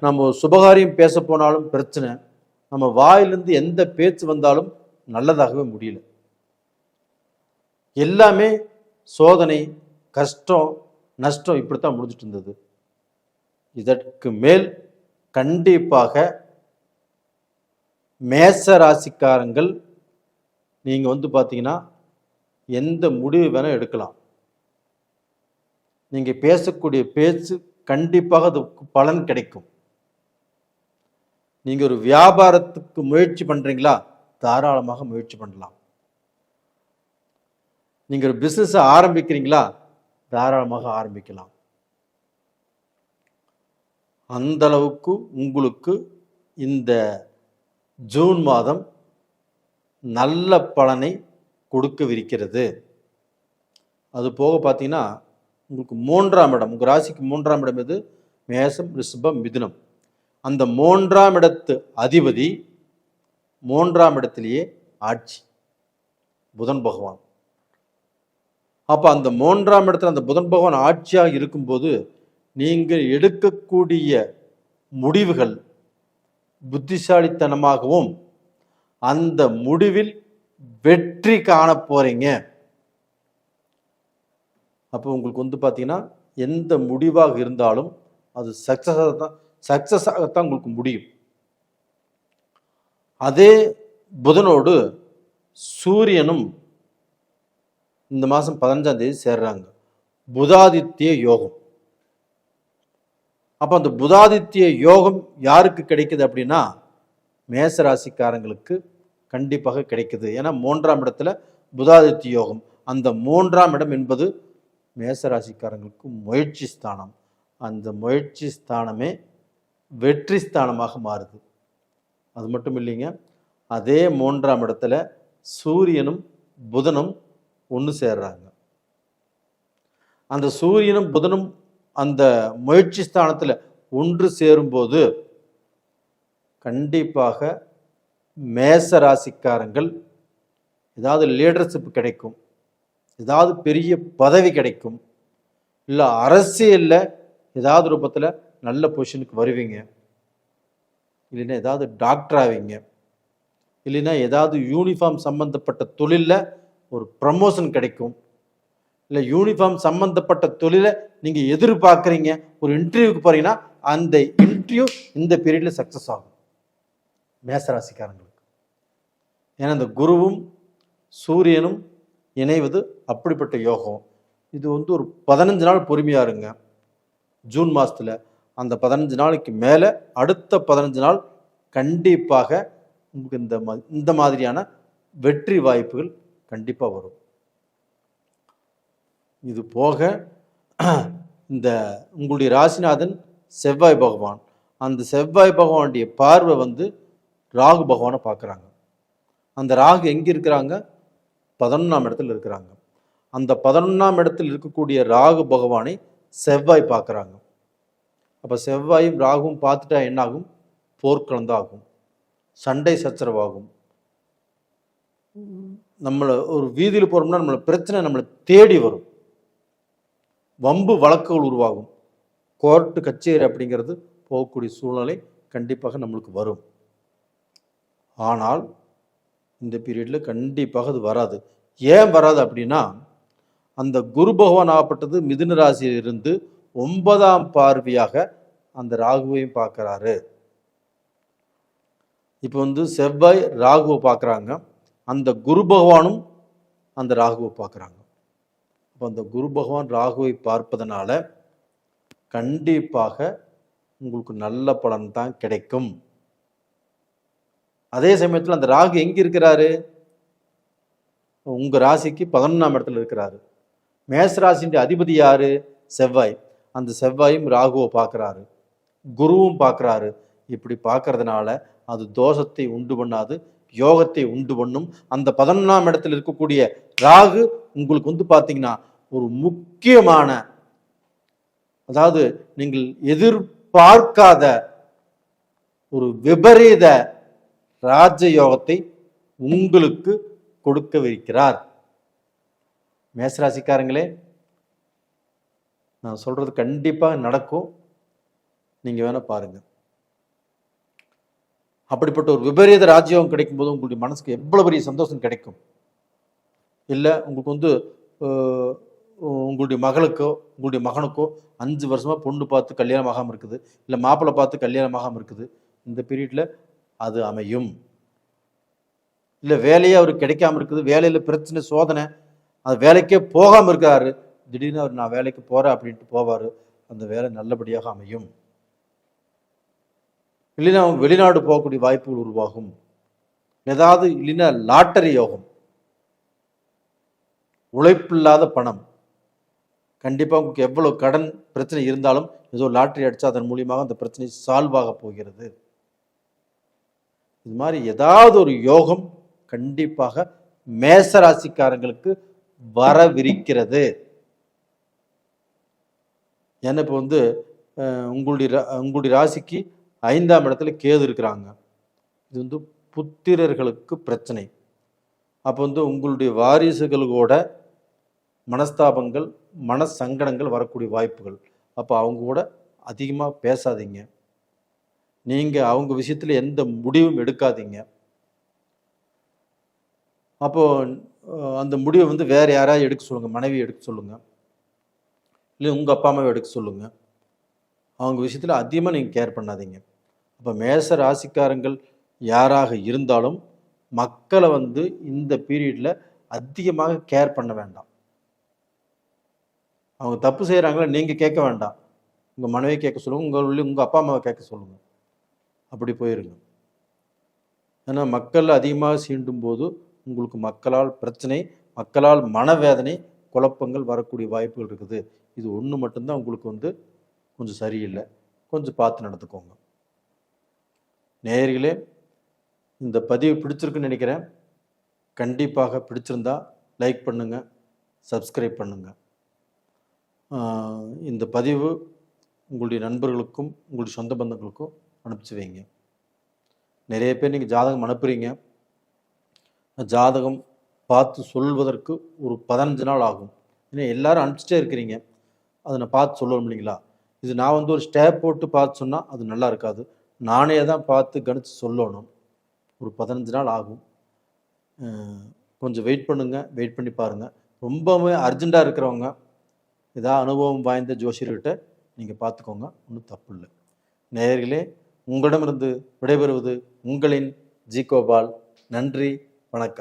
நம்ம சுபகாரியம் பேச போனாலும் பிரச்சனை, நம்ம வாயிலிருந்து எந்த பேச்சு வந்தாலும் நல்லதாகவே முடியல. எல்லாமே சோதனை, கஷ்டம், நஷ்டம், இப்படித்தான் முடிஞ்சிட்டு இருந்தது. இதற்கு மேல் கண்டிப்பாக மேச ராசிக்காரங்கள் நீங்கள் பார்த்தீங்கன்னா எந்த முடிவு வேணால் எடுக்கலாம். நீங்கள் பேசக்கூடிய பேச்சு கண்டிப்பாக அதுக்கு பலன் கிடைக்கும். நீங்கள் ஒரு வியாபாரத்துக்கு முயற்சி பண்ணுறீங்களா, தாராளமாக முயற்சி பண்ணலாம். நீங்கள் ஒரு பிஸ்னஸை ஆரம்பிக்கிறீங்களா, தாராளமாக ஆரம்பிக்கலாம். அந்த அளவுக்கு உங்களுக்கு இந்த ஜூன் மாதம் நல்ல பலனை கொடுக்கவிருக்கிறது. அது போக பார்த்தீங்கன்னா உங்களுக்கு 3ஆம் இடம், உங்கள் ராசிக்கு 3ஆம் இடம் எது? மேசம், ரிஷபம், மிதுனம். அந்த 3ஆம் இடத்து அதிபதி 3ஆம் இடத்திலேயே ஆட்சி, புதன் பகவான். அப்போ அந்த 3ஆம் இடத்துல அந்த புதன் பகவான் ஆட்சியாக இருக்கும்போது நீங்கள் எடுக்கக்கூடிய முடிவுகள் புத்திசாலித்தனமாகவும் அந்த முடிவில் வெற்றி காண போறீங்க. அப்போ உங்களுக்கு பார்த்தீங்கன்னா எந்த முடிவாக இருந்தாலும் அது சக்சஸாகத்தான் உங்களுக்கு முடியும். அதே புதனோடு சூரியனும் இந்த மாதம் 15ஆம் தேதி சேர்றாங்க. புதாதித்ய யோகம். அப்போ அந்த புதாதித்ய யோகம் யாருக்கு கிடைக்குது அப்படின்னா மேச ராசிக்காரங்களுக்கு கண்டிப்பாக கிடைக்குது. ஏன்னா 3ஆம் இடத்துல புதாதித்ய யோகம். அந்த 3ஆம் இடம் என்பது மேச ராசிக்காரங்களுக்கு முயற்சி ஸ்தானம். அந்த முயற்சி ஸ்தானமே வெற்றி ஸ்தானமாக மாறுது. அது மட்டும் இல்லைங்க, அதே 3ஆம் இடத்துல சூரியனும் புதனும் ஒன்று சேர்றாங்க. அந்த சூரியனும் புதனும் அந்த முயற்சி ஸ்தானத்தில் ஒன்று சேரும்போது கண்டிப்பாக மேச ராசிக்காரங்கள் ஏதாவது லீடர்ஷிப் கிடைக்கும், ஏதாவது பெரிய பதவி கிடைக்கும், இல்லை அரசியலில் ஏதாவது ரூபத்தில் நல்ல பொசிஷனுக்கு வருவீங்க, இல்லைன்னா ஏதாவது டாக்டர் ஆவீங்க, இல்லைன்னா ஏதாவது யூனிஃபார்ம் சம்பந்தப்பட்ட தொழிலில் ஒரு ப்ரமோஷன் கிடைக்கும், இல்லை யூனிஃபார்ம் சம்பந்தப்பட்ட தொழிலை நீங்கள் எதிர்பார்க்குறீங்க, ஒரு இன்டர்வியூக்கு போகிறீங்கன்னா அந்த இன்டர்வியூ இந்த பீரியடில் சக்ஸஸ் ஆகும் மேசராசிக்காரங்களுக்கு. ஏன்னா இந்த குருவும் சூரியனும் இணைவது அப்படிப்பட்ட யோகம். இது ஒரு 15 நாள் பொறுமையாக இருங்க ஜூன் மாதத்தில். அந்த 15 நாளைக்கு மேலே அடுத்த 15 நாள் கண்டிப்பாக உங்களுக்கு இந்த மாதிரியான வெற்றி வாய்ப்புகள் கண்டிப்பாக வரும். இது போக இந்த உங்களுடைய ராசிநாதன் செவ்வாய் பகவான், அந்த செவ்வாய் பகவானுடைய பார்வை ராகு பகவானை பார்க்குறாங்க. அந்த ராகு எங்கே இருக்கிறாங்க? 11ஆம் இடத்துல இருக்கிறாங்க. அந்த 11ஆம் இடத்தில் இருக்கக்கூடிய ராகு பகவானை செவ்வாய் பார்க்குறாங்க. அப்போ செவ்வாயும் ராகுவும் பார்த்துட்டா என்னாகும்? போர்க்களந்தாகும், சண்டை சச்சரவாகும். நம்மளை ஒரு வீதியில் போகிறோம்னா நம்மளை பிரச்சனை நம்மளை தேடி வரும், வம்பு வழக்குகள் உருவாகும், கோர்ட்டு கச்சேரி அப்படிங்கிறது போகக்கூடிய சூழ்நிலை கண்டிப்பாக நம்மளுக்கு வரும். ஆனால் இந்த பீரியடில் கண்டிப்பாக அது வராது. ஏன் வராது அப்படின்னா அந்த குரு பகவான் ஆகப்பட்டது மிதுன ராசியிலிருந்து 9ஆம் பார்வையாக அந்த ராகுவையும் பார்க்குறாரு. இப்போ செவ்வாய் ராகுவை பார்க்குறாங்க, அந்த குரு பகவானும் அந்த ராகுவை பார்க்குறாங்க. அப்போ அந்த குரு பகவான் ராகுவை பார்ப்பதனால கண்டிப்பாக உங்களுக்கு நல்ல பலன் தான் கிடைக்கும். அதே சமயத்தில் அந்த ராகு எங்க இருக்கிறாரு? உங்க ராசிக்கு 11ஆம் இடத்துல இருக்கிறாரு. மேஷ ராசியின் அதிபதி யாரு? செவ்வாய். அந்த செவ்வாயும் ராகுவை பார்க்கிறாரு, குருவும் பார்க்கிறாரு. இப்படி பார்க்கறதுனால அது தோஷத்தை உண்டு பண்ணாது, யோகத்தை உண்டு பண்ணும். அந்த 11ஆம் இடத்துல இருக்கக்கூடிய ராகு உங்களுக்கு வந்து பார்த்தீங்கன்னா ஒரு முக்கியமான, அதாவது நீங்கள் எதிர்பார்க்காத ஒரு விபரீத ராஜயோகத்தை உங்களுக்கு கொடுக்கவிருக்கிறார். மேசராசிக்காரங்களே, நான் சொல்றது கண்டிப்பாக நடக்கும். நீங்க வேணா பாருங்க. அப்படிப்பட்ட ஒரு விபரீத ராஜ்யம் கிடைக்கும் போது உங்களுடைய மனசுக்கு எவ்வளவு பெரிய சந்தோஷம் கிடைக்கும். இல்லை உங்களுக்கு வந்து உங்களுடைய மகளுக்கோ உங்களுடைய மகனுக்கோ 5 வருஷமா பொண்ணு பார்த்து கல்யாணம் ஆகாமல் இருக்குது, இல்லை மாப்பிள்ளை பார்த்து கல்யாணம் ஆகாமல் இருக்குது, இந்த பீரியட்ல அது அமையும். இல்லை வேலையே அவருக்கு கிடைக்காம இருக்குது, வேலையில பிரச்சனை சோதனை, அது வேலைக்கே போகாமல் இருக்காரு, திடீர்னு அவர் நான் வேலைக்கு போறேன் அப்படின்ட்டு போவார், அந்த வேலை நல்லபடியாக அமையும். இல்லைன்னா அவங்க வெளிநாடு போகக்கூடிய வாய்ப்புகள் உருவாகும். ஏதாவது இல்லைன்னா லாட்டரி யோகம், உழைப்பில்லாத பணம். கண்டிப்பாக உங்களுக்கு எவ்வளோ கடன் பிரச்சனை இருந்தாலும் ஏதோ லாட்டரி அடித்தா அதன் மூலியமாக அந்த பிரச்சனை சால்வ் ஆக போகிறது. இது மாதிரி ஏதாவது ஒரு யோகம் கண்டிப்பாக மேச ராசிக்காரங்களுக்கு வரவிருக்கிறது. ஏன்னா இப்போ வந்து உங்களுடைய ராசிக்கு 5ஆம் இடத்துல கேது இருக்கிறாங்க. இது வந்து புத்திரர்களுக்கு பிரச்சனை. அப்போ வந்து உங்களுடைய வாரிசுகளோட மனஸ்தாபங்கள், மன சங்கடங்கள் வரக்கூடிய வாய்ப்புகள். அப்போ அவங்க கூட அதிகமாக பேசாதீங்க. நீங்கள் அவங்க விஷயத்தில் எந்த முடிவும் எடுக்காதீங்க. அப்போது அந்த முடிவை வந்து வேறு யாராவது எடுக்க சொல்லுங்கள், மனைவி எடுக்க சொல்லுங்கள், இல்லை உங்கள் அப்பா அம்மாவை எடுக்க சொல்லுங்கள். அவங்க விஷயத்தில் அதிகமாக நீங்கள் கேர் பண்ணாதீங்க. அப்போ மேச ராசிக்காரங்கள் யாராக இருந்தாலும் மக்களை வந்து இந்த பீரியடில் அதிகமாக கேர் பண்ண வேண்டாம். அவங்க தப்பு செய்கிறாங்களா நீங்கள் கேட்க வேண்டாம், உங்கள் மனைவியை கேட்க சொல்லுங்கள், உங்கள் அப்பா அம்மாவை கேட்க சொல்லுங்கள். அப்படி போயிருங்க. ஏன்னா மக்கள் அதிகமாக சீண்டும் போது உங்களுக்கு மக்களால் பிரச்சனை, மக்களால் மனவேதனை, குழப்பங்கள் வரக்கூடிய வாய்ப்புகள் இருக்குது. இது ஒன்று மட்டும்தான் உங்களுக்கு வந்து கொஞ்சம் சரியில்லை, கொஞ்சம் பார்த்து நடந்துக்கோங்க. நேயர்களே, இந்த பதிவு பிடிச்சிருக்குன்னு நினைக்கிறேன். கண்டிப்பாக பிடிச்சிருந்தா லைக் பண்ணுங்கள், சப்ஸ்கிரைப் பண்ணுங்கள். இந்த பதிவு உங்களுடைய நண்பர்களுக்கும் உங்களுடைய சொந்த பந்தங்களுக்கும் அனுப்பிச்சு வைங்க. நிறைய பேர் நீங்கள் ஜாதகம் அனுப்புகிறீங்க, ஜாதகம் பார்த்து சொல்வதற்கு ஒரு 15 நாள் ஆகும். ஏன்னா எல்லாரும் அனுப்பிச்சிட்டே இருக்கிறீங்க, அதை நான் பார்த்து சொல்லணும் இல்லைங்களா? இது நான் வந்து ஒரு ஸ்டேப் போட்டு பார்த்து சொன்னால் அது நல்லா இருக்காது. நானே தான் பார்த்து கணித்து சொல்லணும். ஒரு 15 நாள் ஆகும். கொஞ்சம் வெயிட் பண்ணுங்கள், வெயிட் பண்ணி பாருங்கள். ரொம்பவே அர்ஜெண்ட்டாக இருக்கிறவங்க ஏதாவது அனுபவம் வாய்ந்த ஜோசியர்கிட்ட நீங்கள் பார்த்துக்கோங்க, ஒன்றும் தப்பு இல்லை. நேயர்களே, உங்களிடமிருந்து விடைபெறுவது உங்களின் ஜி கோபால். நன்றி, வணக்கம்.